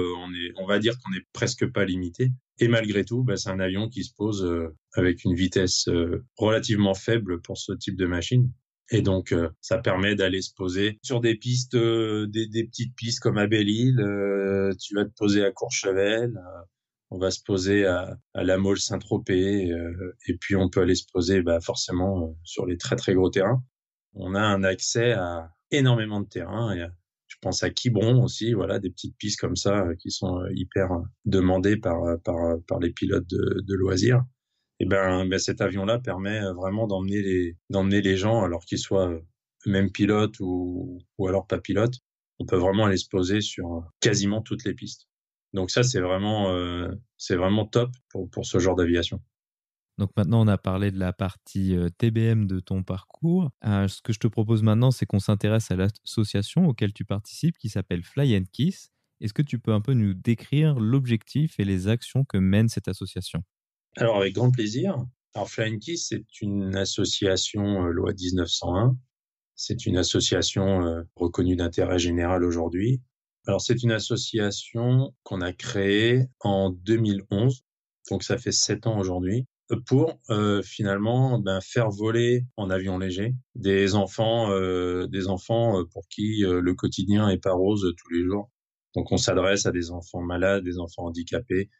S2: on va dire qu'on est presque pas limité. Et malgré tout, c'est un avion qui se pose avec une vitesse relativement faible pour ce type de machine. Et donc, ça permet d'aller se poser sur des pistes, des petites pistes comme à Belle-Île. Tu vas te poser à Courchevel. On va se poser à la Mole Saint-Tropez. Et puis, on peut aller se poser forcément sur les très, très gros terrains. On a un accès à énormément de terrains. Je pense à Quiberon aussi, voilà, des petites pistes comme ça qui sont hyper demandées par les pilotes de loisirs. Et cet avion-là permet vraiment d'emmener les gens, alors qu'ils soient eux-mêmes pilotes ou alors pas pilotes. On peut vraiment aller se poser sur quasiment toutes les pistes. Donc ça, c'est vraiment top pour ce genre d'aviation.
S1: Donc maintenant, on a parlé de la partie TBM de ton parcours. Ce que je te propose maintenant, c'est qu'on s'intéresse à l'association auquel tu participes, qui s'appelle Fly and Kiss. Est-ce que tu peux un peu nous décrire l'objectif et les actions que mène cette association ?
S2: Alors, avec grand plaisir. Alors, Fly and Kiss, c'est une association loi 1901. C'est une association reconnue d'intérêt général aujourd'hui. Alors, c'est une association qu'on a créée en 2011, donc ça fait 7 ans aujourd'hui, pour finalement faire voler en avion léger des enfants pour qui le quotidien est pas rose tous les jours. Donc, on s'adresse à des enfants malades, des enfants handicapés,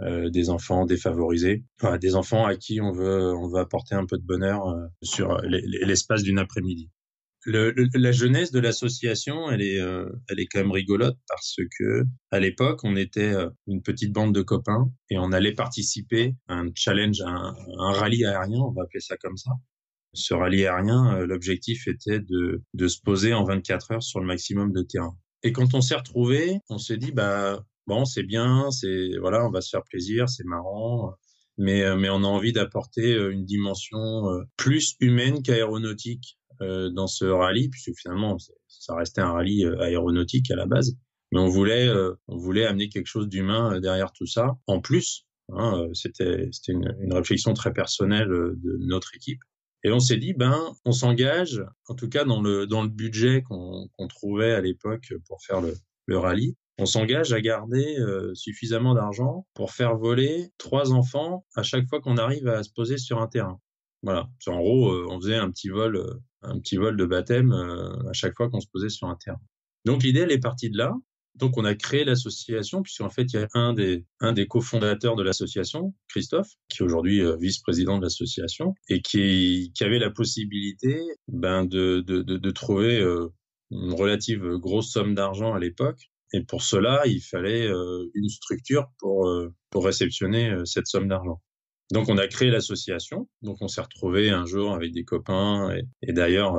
S2: des enfants défavorisés, enfin, des enfants à qui on veut apporter un peu de bonheur sur l'espace d'une après-midi. La jeunesse de l'association, elle est quand même rigolote parce que à l'époque, on était une petite bande de copains et on allait participer à un challenge, un rallye aérien, on va appeler ça comme ça. Ce rallye aérien, l'objectif était de se poser en 24 heures sur le maximum de terrain. Et quand on s'est retrouvés, on s'est dit bon, c'est bien, voilà, on va se faire plaisir, c'est marrant. Mais on a envie d'apporter une dimension plus humaine qu'aéronautique dans ce rallye, puisque finalement, ça restait un rallye aéronautique à la base. Mais on voulait amener quelque chose d'humain derrière tout ça. En plus, hein, c'était une réflexion très personnelle de notre équipe. Et on s'est dit, on s'engage, en tout cas dans le budget qu'on trouvait à l'époque pour faire le rallye, on s'engage à garder suffisamment d'argent pour faire voler 3 enfants à chaque fois qu'on arrive à se poser sur un terrain. Voilà. En gros, on faisait un petit vol de baptême à chaque fois qu'on se posait sur un terrain. Donc l'idée, elle est partie de là. Donc on a créé l'association, puisqu'en fait, il y a un des cofondateurs de l'association, Christophe, qui est aujourd'hui vice-président de l'association, et qui avait la possibilité de trouver une relative grosse somme d'argent à l'époque. Et pour cela, il fallait une structure pour réceptionner cette somme d'argent. Donc, on a créé l'association. Donc, on s'est retrouvé un jour avec des copains. Et d'ailleurs,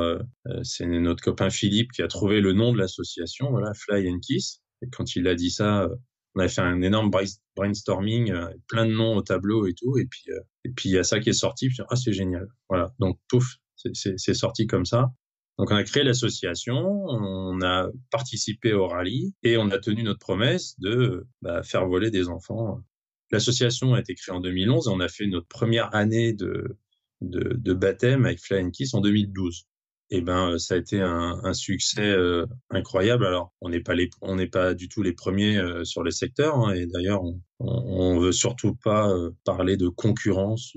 S2: c'est notre copain Philippe qui a trouvé le nom de l'association, voilà, Fly and Kiss. Et quand il a dit ça, on a fait un énorme brainstorming, plein de noms au tableau et tout. Et puis il y a ça qui est sorti. Puis, c'est génial. Voilà. Donc, pouf, c'est sorti comme ça. Donc, on a créé l'association, on a participé au rallye et on a tenu notre promesse de faire voler des enfants. L'association a été créée en 2011 et on a fait notre première année de baptême avec Fly and Kiss en 2012. Et ça a été un succès incroyable. Alors, on n'est pas du tout les premiers sur le secteur, hein, et d'ailleurs, on veut surtout pas parler de concurrence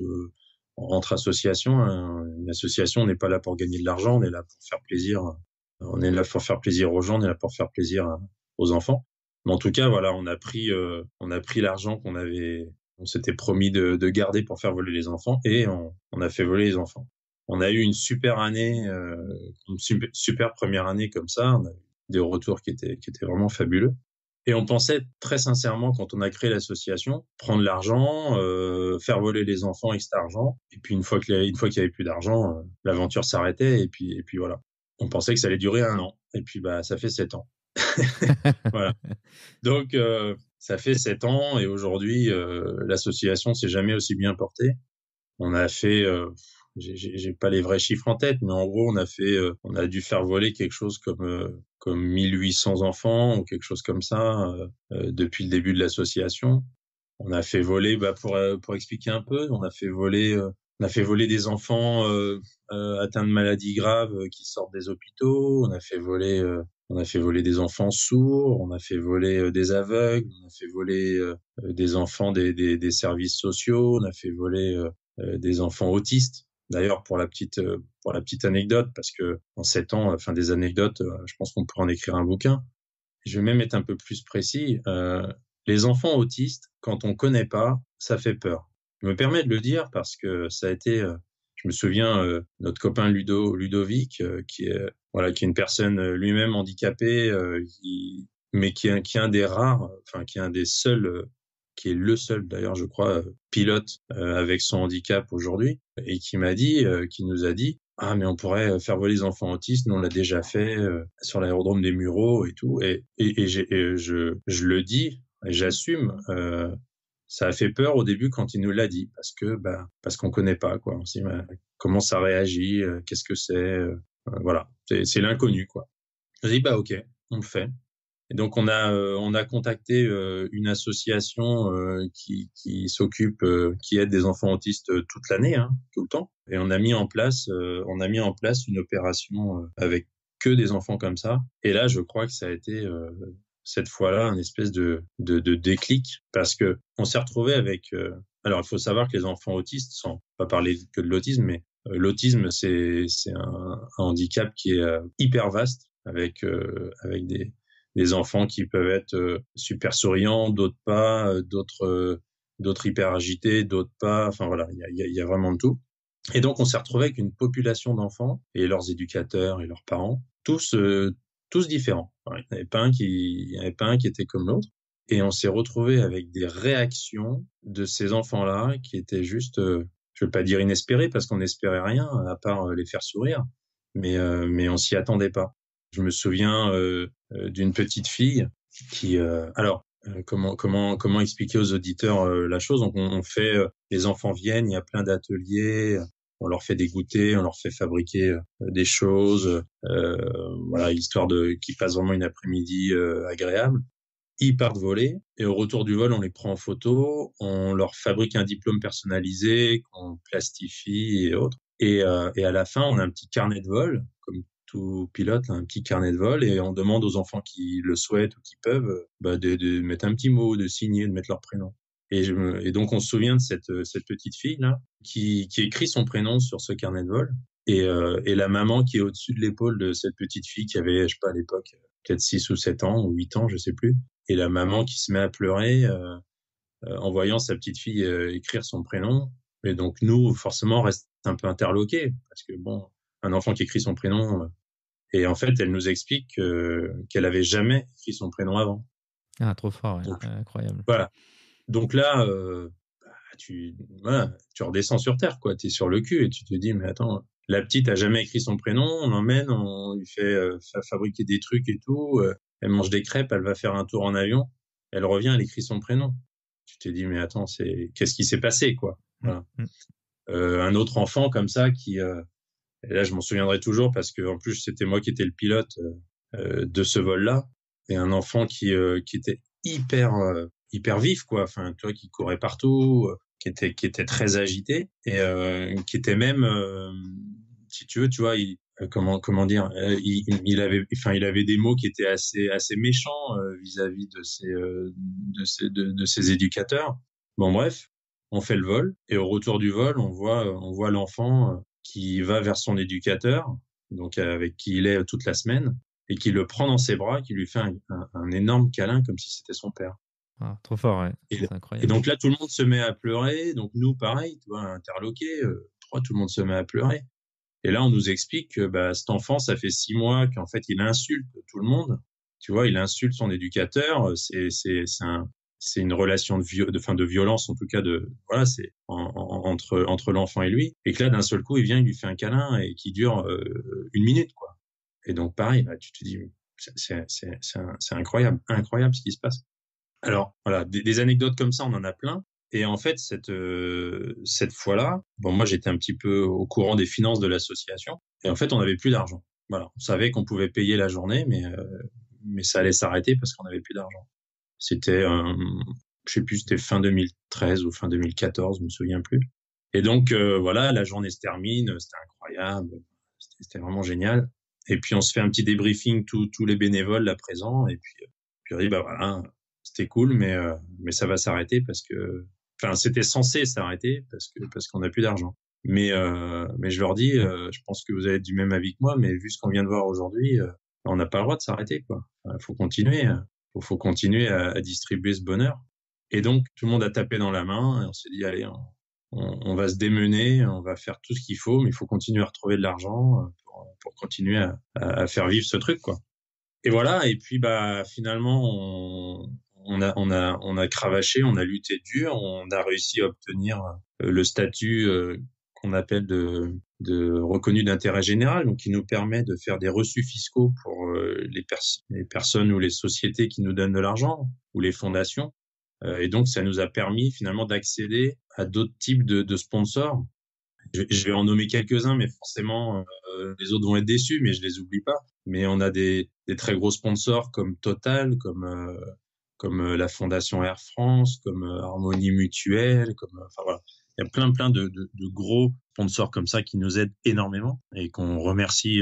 S2: entre associations, hein. Une association n'est pas là pour gagner de l'argent, on est là pour faire plaisir. On est là pour faire plaisir aux gens, on est là pour faire plaisir aux enfants. Mais en tout cas, voilà, on a pris l'argent on s'était promis de garder pour faire voler les enfants, et on a fait voler les enfants. On a eu une super année, une super première année comme ça. On a eu des retours qui étaient vraiment fabuleux. Et on pensait très sincèrement, quand on a créé l'association, prendre l'argent, faire voler les enfants avec cet argent. Et puis une fois qu'il y avait plus d'argent, l'aventure s'arrêtait. Et puis voilà. On pensait que ça allait durer 1 an. Et puis ça fait 7 ans. Voilà. Donc ça fait 7 ans et aujourd'hui l'association s'est jamais aussi bien portée. On a fait j'ai pas les vrais chiffres en tête, mais en gros, on a dû faire voler quelque chose comme 1800 enfants ou quelque chose comme ça depuis le début de l'association. On a fait voler, pour expliquer un peu, on a fait voler des enfants atteints de maladies graves qui sortent des hôpitaux. On a fait voler des enfants sourds. On a fait voler des aveugles. On a fait voler des enfants des services sociaux. On a fait voler des enfants autistes. D'ailleurs, pour la petite anecdote, parce que en 7 ans, enfin des anecdotes, je pense qu'on pourrait en écrire un bouquin. Je vais même être un peu plus précis. Les enfants autistes, quand on connaît pas, ça fait peur. Je me permets de le dire parce que ça a été, je me souviens, notre copain Ludovic, qui est une personne lui-même handicapée, mais qui est un des rares, enfin qui est un des seuls, qui est le seul d'ailleurs, je crois, pilote avec son handicap aujourd'hui, et qui nous a dit, ah, mais on pourrait faire voler les enfants autistes. Nous, on l'a déjà fait sur l'aérodrome des Mureaux et tout. Je le dis, et j'assume. Ça a fait peur au début quand il nous l'a dit, parce qu'on connaît pas, quoi. On se dit, comment ça réagit, qu'est-ce que c'est, voilà. C'est l'inconnu, quoi. Je dis, ok, on le fait. Et donc on a contacté une association qui aide des enfants autistes toute l'année, hein, tout le temps. Et on a mis en place une opération avec que des enfants comme ça. Et là, je crois que ça a été cette fois-là un espèce de déclic, parce que on s'est retrouvé avec. Alors, il faut savoir que les enfants autistes, sans pas parler que de l'autisme, mais l'autisme, c'est un handicap qui est hyper vaste, avec des enfants qui peuvent être super souriants, d'autres pas, d'autres hyper agités, d'autres pas. Enfin voilà, il y a vraiment de tout. Et donc on s'est retrouvé avec une population d'enfants et leurs éducateurs et leurs parents, tous différents. Enfin, il n'y en avait pas un qui était comme l'autre. Et on s'est retrouvé avec des réactions de ces enfants-là qui étaient juste, je ne veux pas dire inespérées, parce qu'on n'espérait rien à part les faire sourire, mais on s'y attendait pas. Je me souviens d'une petite fille qui, comment expliquer aux auditeurs la chose. Donc on fait, les enfants viennent, il y a plein d'ateliers, on leur fait des goûters, on leur fait fabriquer des choses, voilà, histoire qu'ils passent vraiment une après-midi agréable. Ils partent voler et au retour du vol, on les prend en photo, on leur fabrique un diplôme personnalisé qu'on plastifie et autres. Et à la fin, on a un petit carnet de vol, comme tout pilote, un petit carnet de vol, et on demande aux enfants qui le souhaitent ou qui peuvent de mettre un petit mot, de signer, de mettre leur prénom. Et donc on se souvient de cette petite fille là qui écrit son prénom sur ce carnet de vol, et la maman qui est au-dessus de l'épaule de cette petite fille qui avait, je sais pas, à l'époque, peut-être 6 ou 7 ans ou 8 ans, je sais plus, et la maman qui se met à pleurer en voyant sa petite fille écrire son prénom. Et donc nous, forcément, on reste un peu interloqués, parce que bon, un enfant qui écrit son prénom, et en fait, elle nous explique qu'elle avait jamais écrit son prénom avant.
S1: Ah, trop fort, ouais.
S2: Donc,
S1: Incroyable.
S2: voilà. Donc là, tu redescends sur terre, quoi. T'es sur le cul et tu te dis, mais attends, la petite a jamais écrit son prénom, on l'emmène, on lui fait fabriquer des trucs et tout. Elle mange des crêpes, elle va faire un tour en avion, elle revient, elle écrit son prénom. Tu te dis, mais attends, qu'est-ce qui s'est passé, quoi. Voilà. Un autre enfant comme ça et là je m'en souviendrai toujours parce que en plus c'était moi qui étais le pilote de ce vol-là, et un enfant qui était hyper vif, quoi. Enfin, tu vois, qui courait partout, qui était très agité, et qui était même, si tu veux, tu vois, comment dire, il avait des mots qui étaient assez méchants vis-à-vis de ses éducateurs. Bon, bref, on fait le vol, et au retour du vol, on voit l'enfant qui va vers son éducateur, donc avec qui il est toute la semaine, et qui le prend dans ses bras, qui lui fait un énorme câlin comme si c'était son père.
S1: Ah, trop fort, ouais.
S2: Et,
S1: C'est incroyable.
S2: donc là, tout le monde se met à pleurer. Donc nous, pareil, tu vois, interloqués, tout le monde se met à pleurer. Et là, on nous explique que cet enfant, ça fait 6 mois qu'en fait, il insulte tout le monde. Tu vois, il insulte son éducateur. C'est une relation de violence, en tout cas, voilà, c'est entre l'enfant et lui. Et que là, d'un seul coup, il vient, il lui fait un câlin et qui dure 1 minute, quoi. Et donc, pareil, tu te dis, c'est incroyable ce qui se passe. Alors, voilà, des anecdotes comme ça, on en a plein. Et en fait, cette fois-là, bon, moi, j'étais un petit peu au courant des finances de l'association. Et en fait, on n'avait plus d'argent. Voilà. On savait qu'on pouvait payer la journée, mais ça allait s'arrêter parce qu'on n'avait plus d'argent. C'était, je sais plus, c'était fin 2013 ou fin 2014, je me souviens plus. Et donc, voilà, la journée se termine, c'était incroyable, c'était vraiment génial. Et puis, on se fait un petit débriefing, tous les bénévoles là présents, et puis on dit, bah voilà, c'était cool, mais ça va s'arrêter parce que, enfin, c'était censé s'arrêter parce qu'on n'a plus d'argent. Mais je leur dis, je pense que vous allez être du même avis que moi, mais vu ce qu'on vient de voir aujourd'hui, on n'a pas le droit de s'arrêter, quoi. Il faut continuer, faut continuer à distribuer ce bonheur. Et donc, tout le monde a tapé dans la main et on s'est dit, allez, on va se démener, on va faire tout ce qu'il faut, mais il faut continuer à retrouver de l'argent pour continuer à faire vivre ce truc, quoi. Et voilà. Et puis, bah, finalement, on a cravaché, on a lutté dur, on a réussi à obtenir le statut qu'on appelle de reconnu d'intérêt général, donc qui nous permet de faire des reçus fiscaux pour les personnes ou les sociétés qui nous donnent de l'argent ou les fondations. Et donc, ça nous a permis finalement d'accéder à d'autres types de sponsors. Je vais en nommer quelques-uns, mais forcément, les autres vont être déçus, mais je les oublie pas. Mais on a des très gros sponsors comme Total, comme la Fondation Air France, comme Harmonie Mutuelle, enfin voilà. Il y a plein de gros sponsors comme ça qui nous aident énormément et qu'on remercie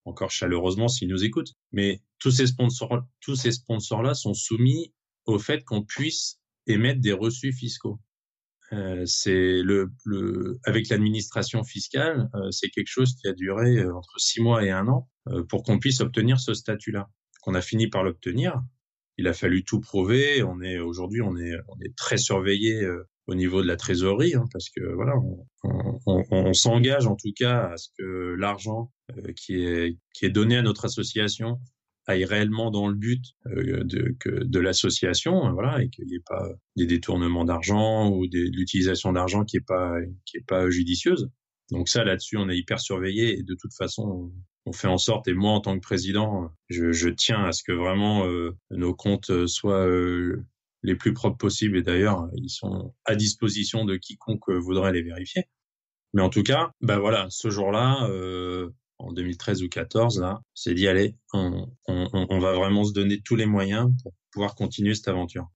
S2: encore chaleureusement s'ils nous écoutent. Mais tous ces sponsors-là sont soumis au fait qu'on puisse émettre des reçus fiscaux. C'est avec l'administration fiscale, c'est quelque chose qui a duré entre 6 mois et 1 an pour qu'on puisse obtenir ce statut-là. Qu'on a fini par l'obtenir. Il a fallu tout prouver. Aujourd'hui, on est très surveillé au niveau de la trésorerie, hein, parce que voilà, on s'engage en tout cas à ce que l'argent qui est donné à notre association aille réellement dans le but de l'association, voilà, et qu'il n'y ait pas des détournements d'argent ou de l'utilisation d'argent qui est pas judicieuse. Donc ça, là-dessus, on est hyper surveillé et de toute façon, on fait en sorte, et moi en tant que président, je tiens à ce que vraiment nos comptes soient les plus propres possibles. Et d'ailleurs, ils sont à disposition de quiconque voudrait les vérifier. Mais en tout cas, bah voilà, ce jour-là, en 2013 ou 14, là, c'est dit, allez, on va vraiment se donner tous les moyens pour pouvoir continuer cette aventure.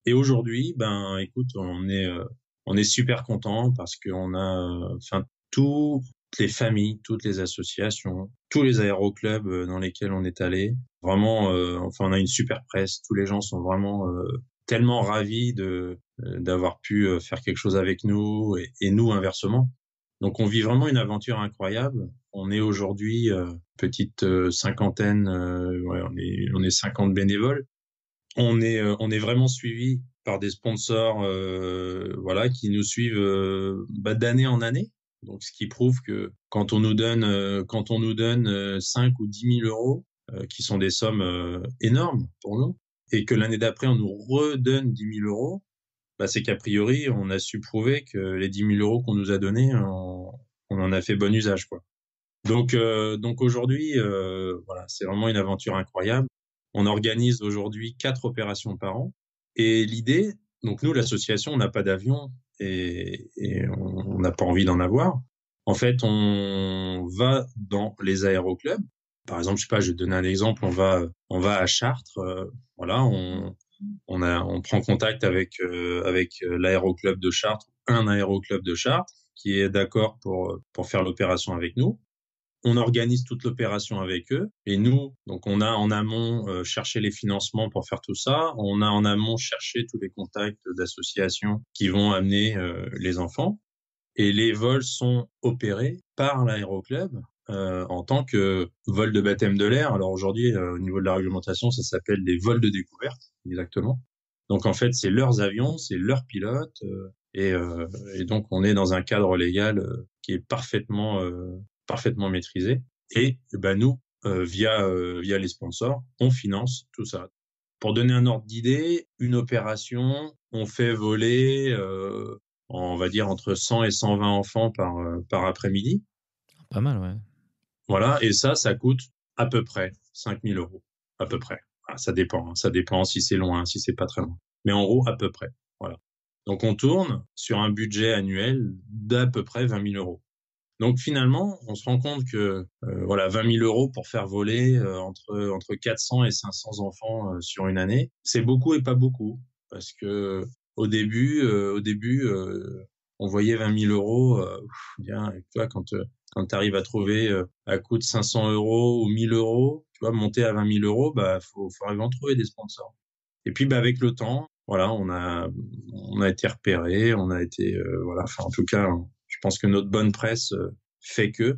S2: Et aujourd'hui, ben, écoute, on est super content parce qu'on a, enfin, toutes les familles, toutes les associations, tous les aéroclubs dans lesquels on est allé, vraiment, enfin, on a une super presse. Tous les gens sont vraiment tellement ravis d'avoir pu faire quelque chose avec nous et nous inversement. Donc on vit vraiment une aventure incroyable. On est aujourd'hui petite cinquantaine, ouais, on est 50 bénévoles. On est vraiment suivi par des sponsors, voilà, qui nous suivent d'année en année. Donc ce qui prouve que quand on nous donne 5 ou 10 000 euros, qui sont des sommes énormes pour nous, et que l'année d'après on nous redonne 10 000 euros, bah, c'est qu'a priori, on a su prouver que les 10 000 euros qu'on nous a donnés, on en a fait bon usage, quoi. Donc aujourd'hui, voilà, c'est vraiment une aventure incroyable. On organise aujourd'hui 4 opérations par an. Et l'idée, donc nous, l'association, on n'a pas d'avion et on n'a pas envie d'en avoir. En fait, on va dans les aéroclubs. Par exemple, je sais pas, je vais te donner un exemple. On va à Chartres. Voilà, on prend contact avec l'aéroclub de Chartres, un aéroclub de Chartres qui est d'accord pour faire l'opération avec nous. On organise toute l'opération avec eux et nous, donc on a en amont cherché les financements pour faire tout ça. On a en amont cherché tous les contacts d'associations qui vont amener les enfants et les vols sont opérés par l'aéroclub en tant que vol de baptême de l'air. Alors aujourd'hui, au niveau de la réglementation, ça s'appelle des vols de découverte, exactement. Donc en fait, c'est leurs avions, c'est leurs pilotes et donc on est dans un cadre légal qui est parfaitement maîtrisé. Et ben nous, via les sponsors, on finance tout ça. Pour donner un ordre d'idée, une opération, on fait voler, on va dire entre 100 et 120 enfants par après-midi.
S1: Pas mal, ouais.
S2: Voilà, et ça coûte à peu près 5 000 euros, à peu près. Ah, ça dépend si c'est loin, si c'est pas très loin. Mais en gros, à peu près. Voilà. Donc on tourne sur un budget annuel d'à peu près 20 000 euros. Donc finalement, on se rend compte que 20 000 euros pour faire voler entre 400 et 500 enfants sur une année, c'est beaucoup et pas beaucoup. Parce que au début, on voyait 20 000 euros, bien, et tu vois, quand tu arrives à trouver à coût de 500 euros ou 1 000 euros, tu vois, monter à 20 000 euros, bah, faut arriver à en trouver des sponsors. Et puis, bah, avec le temps, voilà, on a été repérés, on a été, enfin, en tout cas, je pense que notre bonne presse fait que.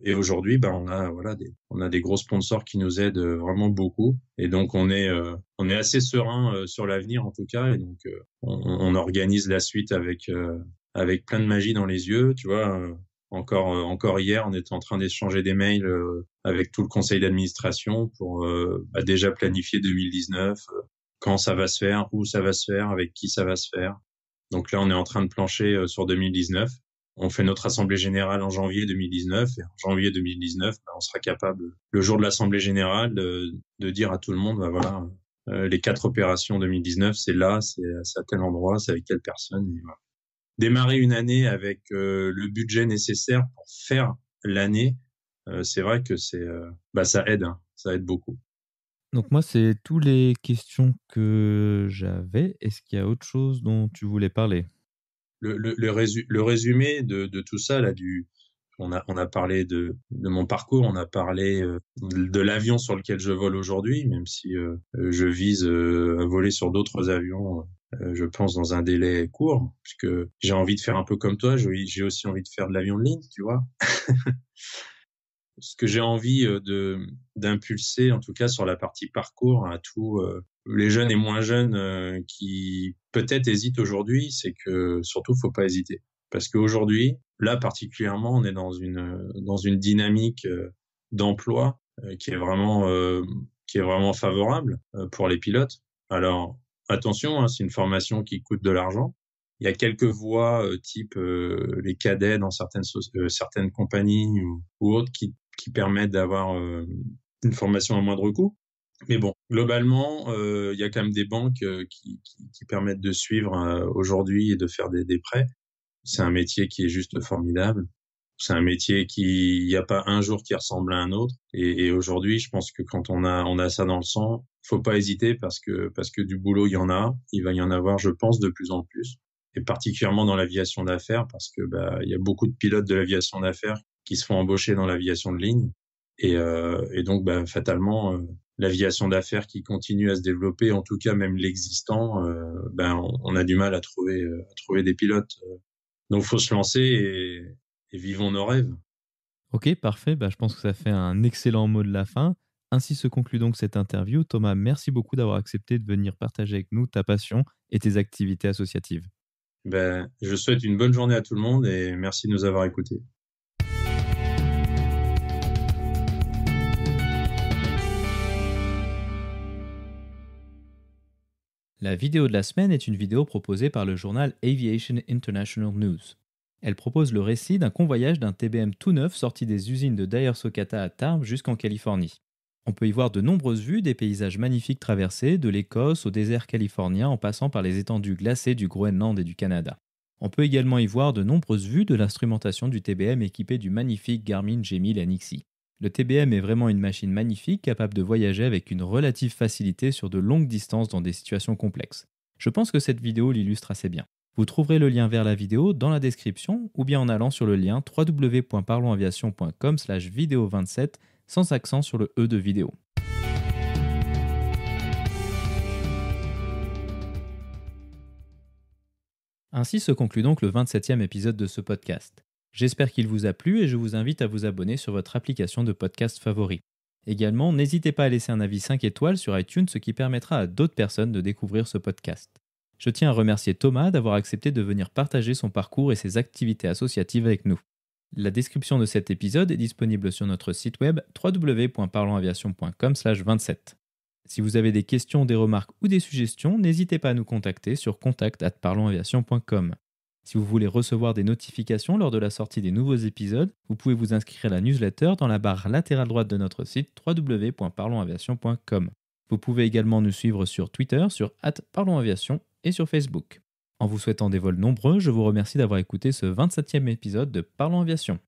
S2: Et aujourd'hui, bah, on a des gros sponsors qui nous aident vraiment beaucoup. Et donc, on est assez serein sur l'avenir, en tout cas. Et donc, on organise la suite avec plein de magie dans les yeux, tu vois. Encore hier, on était en train d'échanger des mails avec tout le conseil d'administration pour déjà planifier 2019, quand ça va se faire, où ça va se faire, avec qui ça va se faire. Donc là, on est en train de plancher sur 2019. On fait notre assemblée générale en janvier 2019. Et en janvier 2019, bah, on sera capable, le jour de l'assemblée générale, de dire à tout le monde, bah, voilà, les 4 opérations 2019, c'est là, c'est à tel endroit, c'est avec telle personne. Et voilà. Démarrer une année avec le budget nécessaire pour faire l'année, c'est vrai que ça aide, hein, ça aide beaucoup.
S1: Donc moi, c'est toutes les questions que j'avais. Est-ce qu'il y a autre chose dont tu voulais parler?
S2: Le résumé de tout ça, là, on a parlé de mon parcours, on a parlé de l'avion sur lequel je vole aujourd'hui, même si je vise à voler sur d'autres avions, je pense dans un délai court, puisque j'ai envie de faire un peu comme toi, j'ai aussi envie de faire de l'avion de ligne, tu vois. Ce que j'ai envie d'impulser, en tout cas sur la partie parcours, à tous les jeunes et moins jeunes qui peut-être hésitent aujourd'hui, c'est que surtout, faut pas hésiter. Parce qu'aujourd'hui, là particulièrement, on est dans une dynamique d'emploi qui est vraiment favorable pour les pilotes. Alors, attention, hein, c'est une formation qui coûte de l'argent. Il y a quelques voies type les cadets dans certaines compagnies ou autres qui permettent d'avoir une formation à moindre coût. Mais bon, globalement, il y a quand même des banques qui permettent de suivre aujourd'hui et de faire des prêts. C'est un métier qui est juste formidable. C'est un métier il n'y a pas un jour qui ressemble à un autre. Et aujourd'hui, je pense que quand on a ça dans le sang, faut pas hésiter parce que du boulot, il y en a. Il va y en avoir, je pense, de plus en plus. Et particulièrement dans l'aviation d'affaires parce que, il y a beaucoup de pilotes de l'aviation d'affaires qui se font embaucher dans l'aviation de ligne. Et donc, fatalement, l'aviation d'affaires qui continue à se développer, en tout cas même l'existant, on a du mal à trouver des pilotes. Donc, faut se lancer et vivons nos rêves.
S1: Ok, parfait. Je pense que ça fait un excellent mot de la fin. Ainsi se conclut donc cette interview. Thomas, merci beaucoup d'avoir accepté de venir partager avec nous ta passion et tes activités associatives.
S2: Je souhaite une bonne journée à tout le monde et merci de nous avoir écoutés.
S1: La vidéo de la semaine est une vidéo proposée par le journal Aviation International News. Elle propose le récit d'un convoyage d'un TBM tout neuf sorti des usines de Dyer Socata à Tarbes jusqu'en Californie. On peut y voir de nombreuses vues des paysages magnifiques traversés, de l'Écosse au désert californien en passant par les étendues glacées du Groenland et du Canada. On peut également y voir de nombreuses vues de l'instrumentation du TBM équipé du magnifique Garmin G1000 NXI. Le TBM est vraiment une machine magnifique capable de voyager avec une relative facilité sur de longues distances dans des situations complexes. Je pense que cette vidéo l'illustre assez bien. Vous trouverez le lien vers la vidéo dans la description ou bien en allant sur le lien www.parlonsaviation.com/vidéo27 sans accent sur le E de vidéo. Ainsi se conclut donc le 27e épisode de ce podcast. J'espère qu'il vous a plu et je vous invite à vous abonner sur votre application de podcast favori. Également, n'hésitez pas à laisser un avis 5 étoiles sur iTunes, ce qui permettra à d'autres personnes de découvrir ce podcast. Je tiens à remercier Thomas d'avoir accepté de venir partager son parcours et ses activités associatives avec nous. La description de cet épisode est disponible sur notre site web www.parlonsaviation.com/27. Si vous avez des questions, des remarques ou des suggestions, n'hésitez pas à nous contacter sur contact@parlonsaviation.com. Si vous voulez recevoir des notifications lors de la sortie des nouveaux épisodes, vous pouvez vous inscrire à la newsletter dans la barre latérale droite de notre site www.parlonsaviation.com. Vous pouvez également nous suivre sur Twitter, sur @parlonsaviation et sur Facebook. En vous souhaitant des vols nombreux, je vous remercie d'avoir écouté ce 27e épisode de Parlons Aviation.